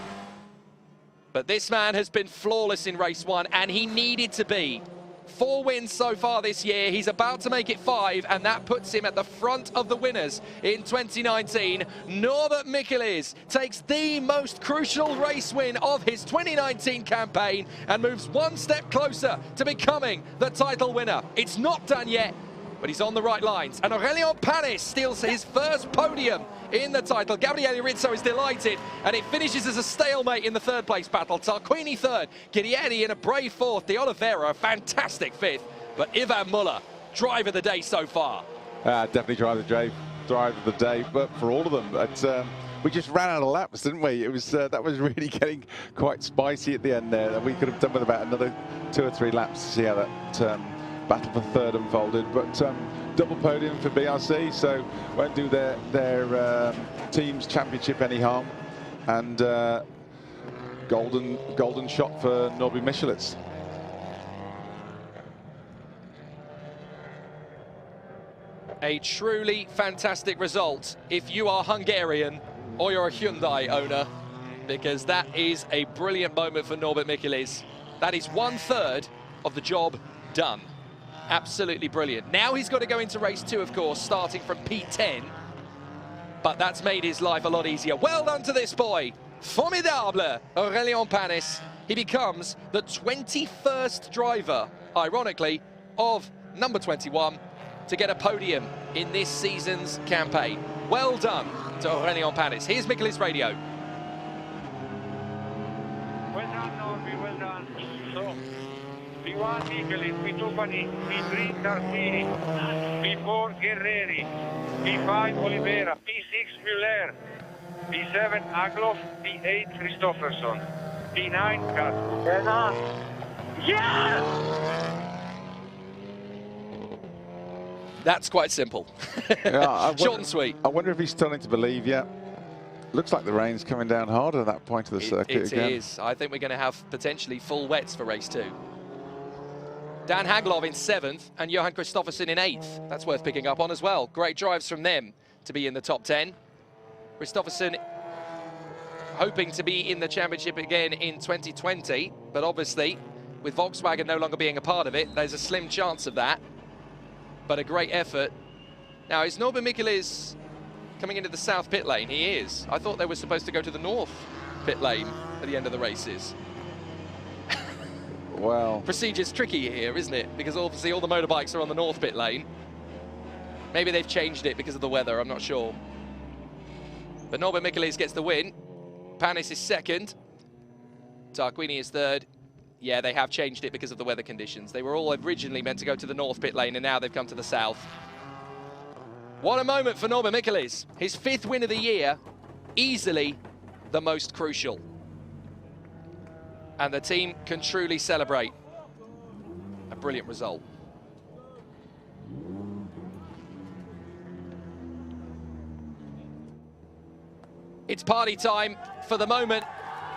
A: But this man has been flawless in race 1, and he needed to be. 4 wins so far this year. He's about to make it 5, and that puts him at the front of the winners in 2019. Norbert Michelis takes the most crucial race win of his 2019 campaign and moves 1 step closer to becoming the title winner. It's not done yet, but he's on the right lines. And Aurélien Panis steals his first podium in the title. Gabriele Rizzo is delighted, and it finishes as a stalemate in the 3rd place battle. Tarquini 3rd, Guidieri in a brave 4th, De Oliveira a fantastic 5th, but Ivan Muller, drive of the day so far.
B: Definitely drive of the day, but for all of them, we just ran out of laps, didn't we? It was that was really getting quite spicy at the end there. We could have done with about another 2 or 3 laps to see how that battle for 3rd unfolded, but double podium for BRC, so won't do their team's championship any harm, and golden shot for Norbert Michelis.
A: A truly fantastic result if you are Hungarian or you're a Hyundai owner, because that is a brilliant moment for Norbert Michelis. That is 1/3 of the job done. Absolutely brilliant. Now he's got to go into race 2, of course, starting from P10. But that's made his life a lot easier. Well done to this boy. Formidable, Aurélien Panis. He becomes the 21st driver, ironically, of number 21 to get a podium in this season's campaign. Well done to Aurélien Panis. Here's Michelis Radio.
D: Well done, Norby, well done. So, P1 Michelis, P2 Panis, P3 Tarquini, P4 Guerreri, P5 Oliveira, P6 Muller, P7 Agloff, P8 Christofferson, P9 Castro. Yes!
A: That's quite simple.
B: Yeah,
A: short and sweet.
B: I wonder if he's starting to believe yet. Looks like the rain's coming down harder at that point of the circuit again.
A: It is. I think we're going to have potentially full wets for race 2. Dan Haglov in 7th and Johan Kristoffersen in 8th. That's worth picking up on as well. Great drives from them to be in the top 10. Kristoffersen hoping to be in the championship again in 2020, but obviously with Volkswagen no longer being a part of it, there's a slim chance of that. But a great effort. Now, is Norbert Michelis coming into the south pit lane? He is. I thought they were supposed to go to the north pit lane at the end of the races.
B: Well,
A: procedure's tricky here, isn't it? Because obviously all the motorbikes are on the north pit lane. Maybe they've changed it because of the weather, I'm not sure. But Norbert Michelis gets the win. Panis is 2nd. Tarquini is 3rd. Yeah, they have changed it because of the weather conditions. They were all originally meant to go to the north pit lane, and now they've come to the south. What a moment for Norbert Michelis. His 5th win of the year, easily the most crucial. And the team can truly celebrate. A brilliant result. It's party time. For the moment,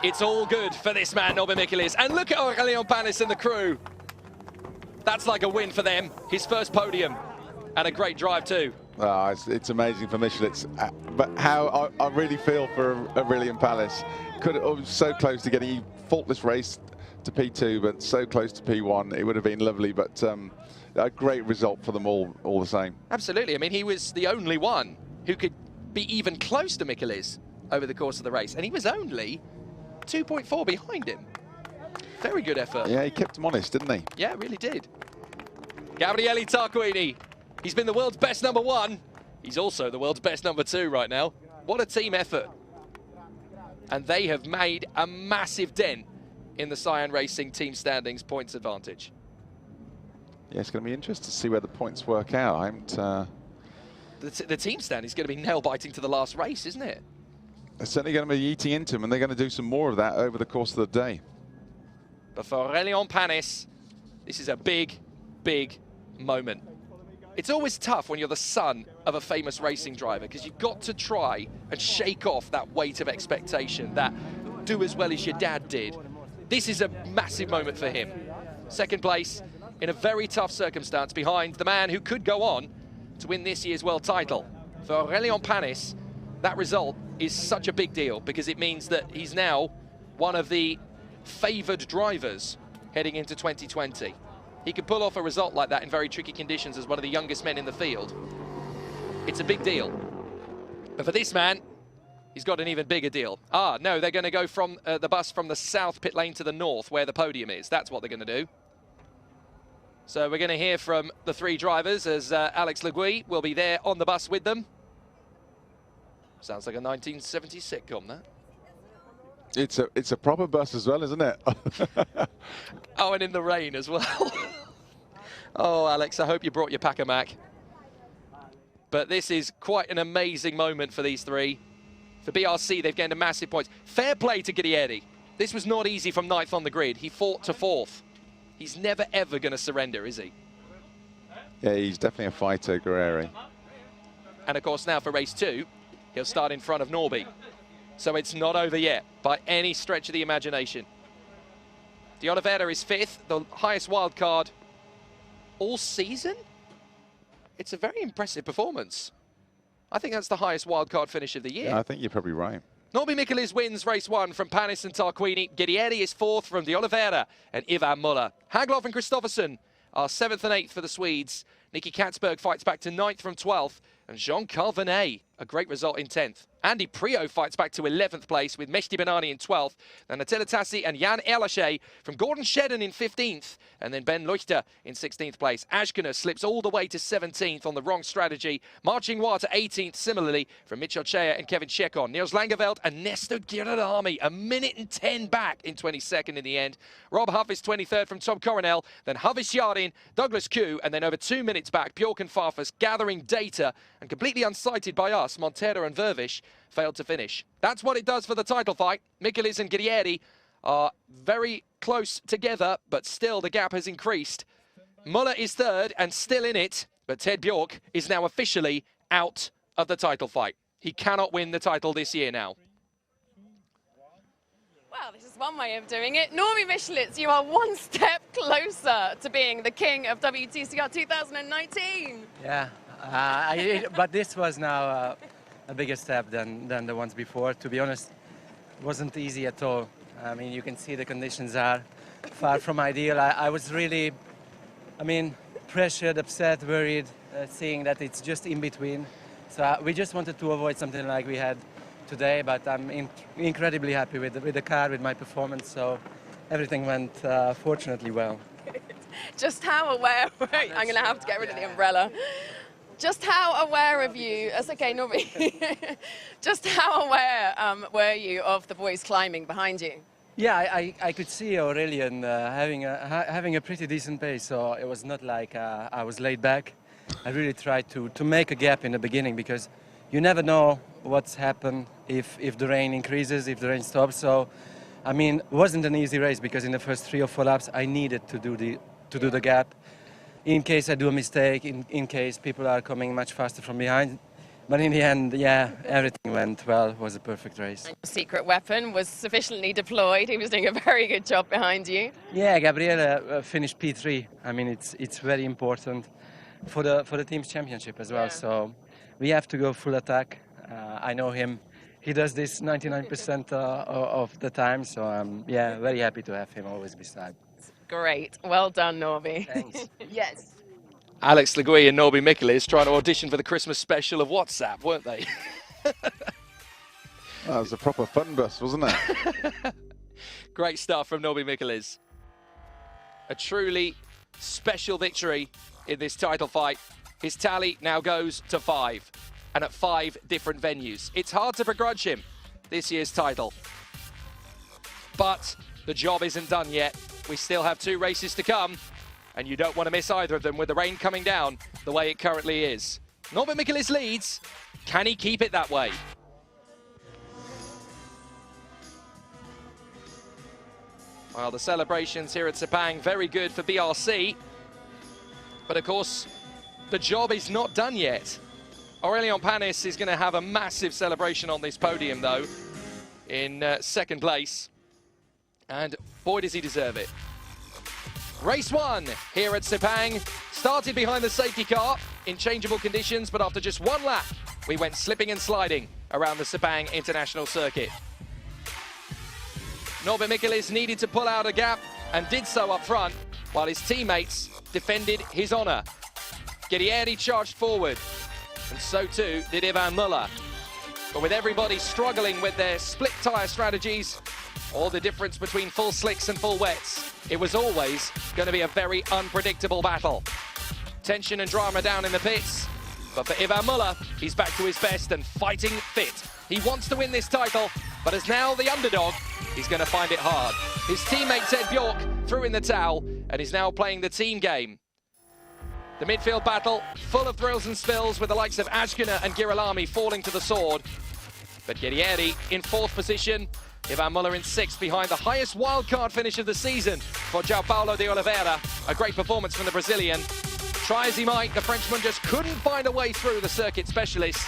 A: it's all good for this man, Norbert Michelis. And look at Aurélien Panis and the crew. That's like a win for them. His first podium. And a great drive too.
B: Oh, it's amazing for Michelis. But how I really feel for Aurélien Panis. Was so close to getting a faultless race to P2, but so close to P1. It would have been lovely, but a great result for them all the same.
A: Absolutely. I mean, he was the only one who could be even close to Michelis over the course of the race. And he was only 2.4 behind him. Very good effort.
B: Yeah, he kept him honest, didn't he?
A: Yeah, really did. Gabriele Tarquini. He's been the world's best number 1. He's also the world's best number 2 right now. What a team effort. And they have made a massive dent in the Cyan Racing team standings points advantage.
B: Yeah, it's going to be interesting to see where the points work out. I haven't...
A: The team stand is going to be nail-biting to the last race, isn't it?
B: They're certainly going to be eating into them, and they're going to do some more of that over the course of the day.
A: But for Aurélien Panis, this is a big, big moment. It's always tough when you're the son of a famous racing driver, because you've got to try and shake off that weight of expectation, that do as well as your dad did. This is a massive moment for him. 2nd place in a very tough circumstance behind the man who could go on to win this year's world title. For Aurélien Panis, that result is such a big deal because it means that he's now one of the favoured drivers heading into 2020. He could pull off a result like that in very tricky conditions as one of the youngest men in the field. It's a big deal. But for this man, he's got an even bigger deal. Ah, no, they're going to go from the bus from the south pit lane to the north where the podium is. That's what they're going to do. So we're going to hear from the three drivers as Alex Le Gui will be there on the bus with them. Sounds like a 1970s sitcom, that.
B: It's a proper bus as well, isn't it?
A: Oh, and in the rain as well. Oh, Alex, I hope you brought your Pack-A-Mac. But this is quite an amazing moment for these three. For BRC, they've gained a massive point. Fair play to Guerrieri. This was not easy from 9th on the grid. He fought to 4th. He's never, ever going to surrender, is he?
B: Yeah, he's definitely a fighter, Guerrieri.
A: And, of course, now for race 2, he'll start in front of Norby. So it's not over yet, by any stretch of the imagination. De Oliveira is 5th, the highest wild card all season? It's a very impressive performance. I think that's the highest wildcard finish of the year.
B: Yeah, I think you're probably right.
A: Norby Michelis wins race 1 from Panis and Tarquini. Guerrieri is 4th from De Oliveira and Ivan Muller. Hagloff and Kristoffersson are 7th and 8th for the Swedes. Nicky Katzberg fights back to 9th from 12th. And Jean-Carl Vernet, a great result in 10th. Andy Prio fights back to 11th place with Mehdi Benani in 12th. Then Attila Tassi and Jan Erlache from Gordon Shedden in 15th. And then Ben Leuchter in 16th place. Ashkener slips all the way to 17th on the wrong strategy. Marching Noir to 18th similarly from Mitchell Chea and Kevin Chekon. Niels Langeveld and Nestor Girolami a minute and 10 back in 22nd in the end. Rob Huff is 23rd from Tom Coronel. Then Havis Yardin, Douglas Koo, and then over 2 minutes back, Bjork and Farfus gathering data and completely unsighted by us, Montero and Vervish failed to finish. That's what it does for the title fight. Michelis and Guerrieri are very close together, but still the gap has increased. Muller is 3rd and still in it, but Ted Bjork is now officially out of the title fight. He cannot win the title this year now.
H: Well, this is one way of doing it. Norby Michelis, you are one step closer to being the king of WTCR 2019.
I: Yeah, but this was now a bigger step than the ones before. To be honest, it wasn't easy at all. I mean, you can see the conditions are far from ideal. I was really, pressured, upset, worried, seeing that it's just in between. So we just wanted to avoid something like we had today, but I'm incredibly happy with the car, with my performance, so everything went fortunately well.
H: Just how aware, I'm going to have to get rid of the umbrella. Just how aware of you, that's okay, Norby. Just how aware were you of the boys climbing behind you?
I: Yeah, I could see Aurélien having a pretty decent pace, so it was not like I was laid back. I really tried to make a gap in the beginning because you never know what's happened if the rain increases, if the rain stops. So, it wasn't an easy race because in the first 3 or 4 laps I needed to do the gap in case I do a mistake, in case people are coming much faster from behind. But in the end, yeah, everything went well. It was a perfect race.
H: And your secret weapon was sufficiently deployed. He was doing a very good job behind you.
I: Yeah, Gabriele finished P3. It's very important for the team's championship as well. Yeah. So we have to go full attack. I know him. He does this 99% of the time. So I'm very happy to have him always beside.
H: Great. Well done, Norby.
I: Thanks.
H: Yes.
A: Alex Le Gui and Norby Michelis trying to audition for the Christmas special of WhatsApp, weren't they?
B: That was a proper fun bus, wasn't it?
A: Great stuff from Norby Michelis. A truly special victory in this title fight. His tally now goes to 5, and at 5 different venues. It's hard to begrudge him this year's title. But the job isn't done yet. We still have 2 races to come, and you don't want to miss either of them with the rain coming down the way it currently is. Norby Michelis leads. Can he keep it that way? Well, the celebrations here at Sepang, very good for BRC. But of course, the job is not done yet. Aurélien Panis is going to have a massive celebration on this podium, though, in 2nd place. And boy, does he deserve it. Race 1 here at Sepang. Started behind the safety car. in changeable conditions, but after just one lap, we went slipping and sliding around the Sepang International Circuit. Norbert Michelis needed to pull out a gap and did so up front, while his teammates defended his honour. Guerrieri charged forward, and so too did Ivan Muller. But with everybody struggling with their split tyre strategies, or the difference between full slicks and full wets, it was always going to be a very unpredictable battle. Tension and drama down in the pits, but for Ivan Muller, he's back to his best and fighting fit. He wants to win this title, but as now the underdog, he's going to find it hard. His teammate Ted Bjork threw in the towel and is now playing the team game. The midfield battle, full of thrills and spills, with the likes of Ajkana and Girolami falling to the sword. But Guerrieri in 4th position, Ivan Muller in 6th, behind the highest wildcard finish of the season for João Paulo de Oliveira. A great performance from the Brazilian. Try as he might, the Frenchman just couldn't find a way through the circuit specialist.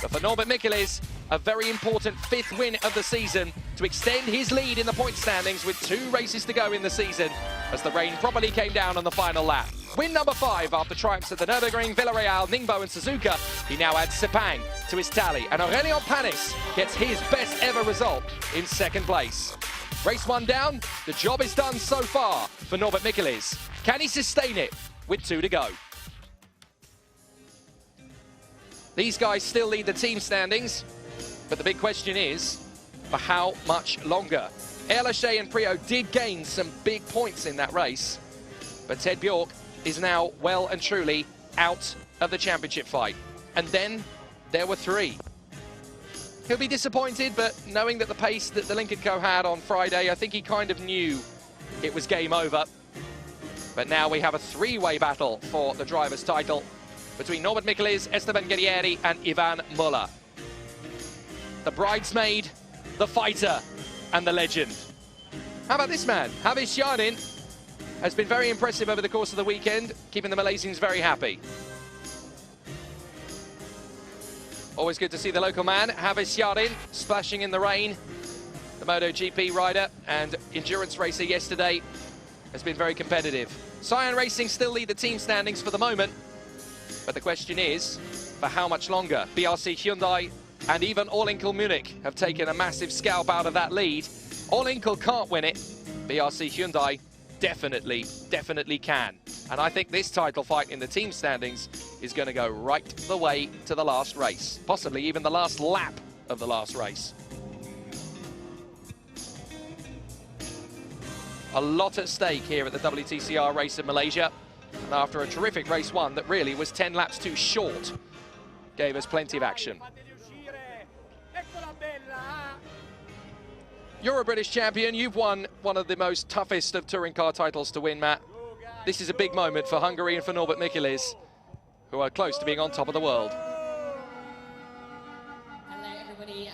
A: But for Norbert Michelis, a very important 5th win of the season to extend his lead in the point standings with 2 races to go in the season as the rain properly came down on the final lap. Win number 5 after triumphs at the Nürburgring, Villarreal, Ningbo and Suzuka. He now adds Sepang to his tally, and Aurélien Panis gets his best ever result in 2nd place. Race 1 down, the job is done so far for Norbert Michelis. Can he sustain it with 2 to go? These guys still lead the team standings, but the big question is, for how much longer? Erlaché and Prio did gain some big points in that race, but Ted Bjork is now well and truly out of the championship fight. And then there were 3. He'll be disappointed, but knowing that the pace that the Lynk & Co had on Friday, I think he kind of knew it was game over. But now we have a 3-way battle for the driver's title between Norbert Michelis, Esteban Guerrieri and Ivan Muller. The bridesmaid, the fighter and the legend. How about this man? Havis Yanin has been very impressive over the course of the weekend, keeping the Malaysians very happy. Always good to see the local man, Havis Yanin, splashing in the rain. The MotoGP rider and endurance racer yesterday has been very competitive. Cyan Racing still lead the team standings for the moment, but the question is, for how much longer? BRC Hyundai and even All-Inkle Munich have taken a massive scalp out of that lead. All-Inkle can't win it. BRC Hyundai definitely can. And I think this title fight in the team standings is going to go right the way to the last race, possibly even the last lap of the last race. A lot at stake here at the WTCR race in Malaysia. And after a terrific race 1 that really was 10 laps too short, gave us plenty of action. You're a British champion. You've won one of the most toughest of touring car titles to win, Matt. This is a big moment for Hungary and for Norbert Michelis, who are close to being on top of the world.
J: Hello, everybody.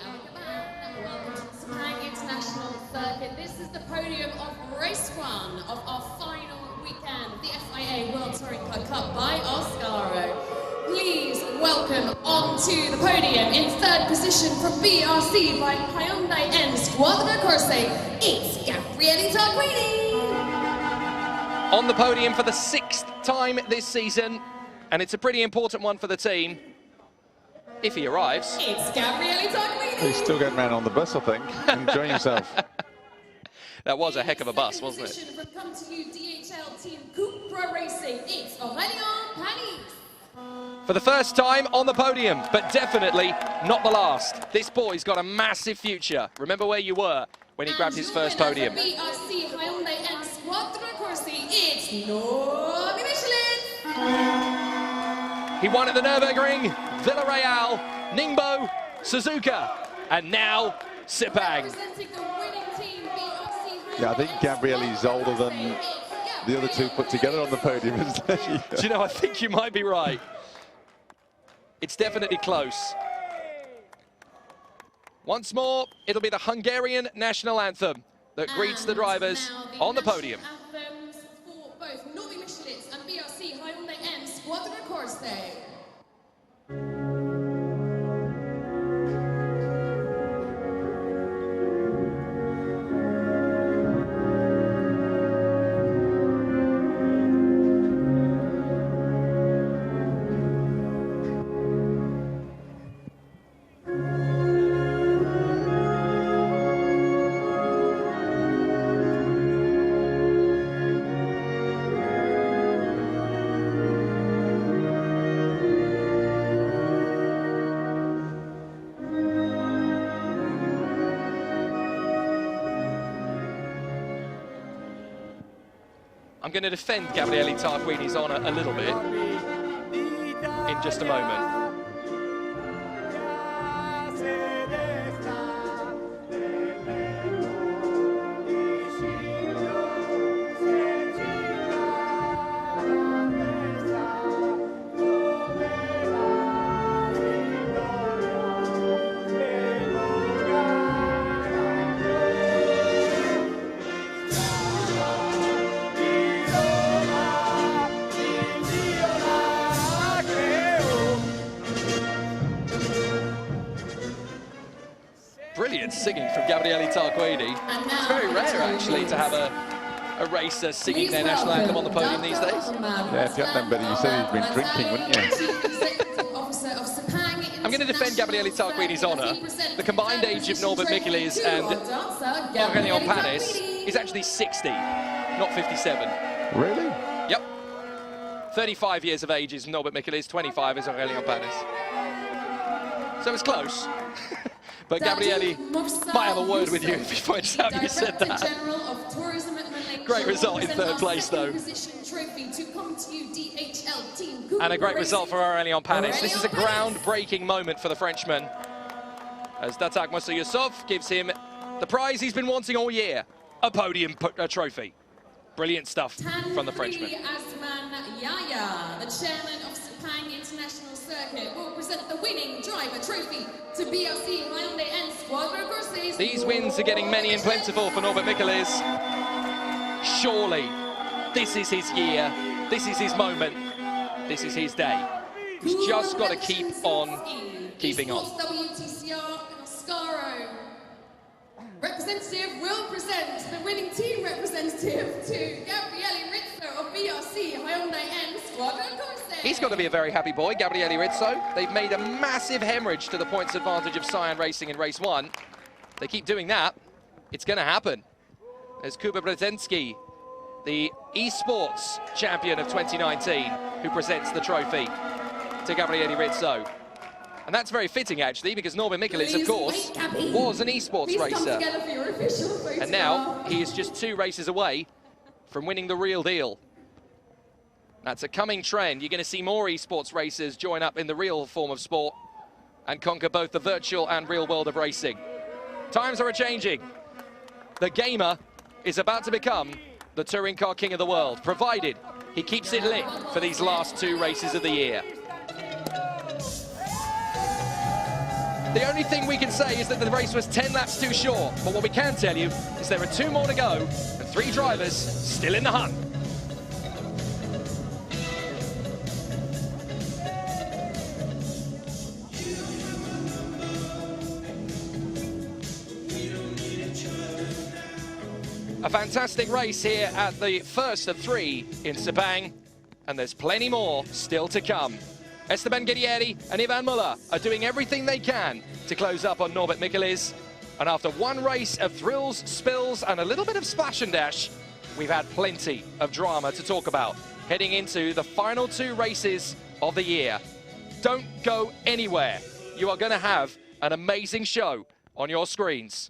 J: Welcome to the Sepang International Circuit. This is the podium of race 1 of our final weekend, the FIA World Touring Car Cup by Oscaro. Please welcome onto the podium in 3rd position from BRC by Hyundai ENG Squadra Corse, it's Gabriele Tarquini.
A: On the podium for the 6th time this season, and it's a pretty important one for the team, if he arrives.
J: It's Gabriele Tarquini.
B: He's still getting around on the bus, I think, enjoying himself.
A: That was a heck of a bus, wasn't it?
J: From Come To You DHL Team Cupra Racing, it's Aurélien Panis.
A: For the first time on the podium, but definitely not the last. This boy's got a massive future. Remember where you were when he grabbed his first podium.
J: BRC Hyundai ENG Squadra Corse, it's Norbert Michelis.
A: He won at the Nürburgring, Villarreal, Ningbo, Suzuka, and now Sepang.
B: Yeah, I think Gabriele's older than the other 2 put together on the podium, isn't he?
A: Do you know, I think you might be right. It's definitely close. Once more, it'll be the Hungarian national anthem that greets the drivers on the podium.
J: Anthems for both Norbert Michelis and BRC Hyundai ENG Squadra Corse.
A: I'm going to defend Gabriele Tarquini's honour a little bit in just a moment. Brilliant singing from Gabriele Tarquini. It's very rare, actually, to have a racer singing their national anthem on the podium these days.
B: Yeah, if you hadn't better, you said he'd been drinking, wouldn't you?
A: I'm going to defend Gabriele Tarquini's honour. The combined age of Norbert Michelis and Aurélien Panis is actually 60, not 57.
B: Really?
A: Yep. 35 years of age is Norbert Michelis, 25 is Aurélien Panis. So it's close. But Gabriele might have a word with you if he points out you said that. Great result in third place, though. And a great result for Aurélien Panis. This is a groundbreaking moment for the Frenchman, as Datak Moussa Youssef gives him the prize he's been wanting all year, a podium trophy. Brilliant stuff from the Frenchman. The chairman of Sepang International Circuit will present the winning driver trophy to BRC Hyundai and Squadron Courses. These wins are getting many and plentiful for Norbert Michelis. Surely, this is his year, this is his moment, this is his day. He's just got to keep on keeping on. WTCR and Oscaro representative will present the winning team representative to Gabriele Rizzo of BRC Hyundai and Squadron Courses. He's got to be a very happy boy, Gabriele Rizzo. They've made a massive hemorrhage to the points advantage of Cyan Racing in race 1. They keep doing that, it's going to happen. There's Kuba Brzezinski, the esports champion of 2019, who presents the trophy to Gabriele Rizzo. And that's very fitting, actually, because Norbert Michelis, of course, was an esports racer. And now he is just 2 races away from winning the real deal. That's a coming trend. You're going to see more esports racers join up in the real form of sport and conquer both the virtual and real world of racing. Times are changing. The gamer is about to become the touring car king of the world, provided he keeps it lit for these last 2 races of the year. The only thing we can say is that the race was 10 laps too short, but what we can tell you is there are 2 more to go and 3 drivers still in the hunt. A fantastic race here at the first of 3 in Sepang, and there's plenty more still to come. Esteban Guerrieri and Ivan Muller are doing everything they can to close up on Norbert Michelis. And after 1 race of thrills, spills, and a little bit of splash and dash, we've had plenty of drama to talk about heading into the final 2 races of the year. Don't go anywhere. You are going to have an amazing show on your screens.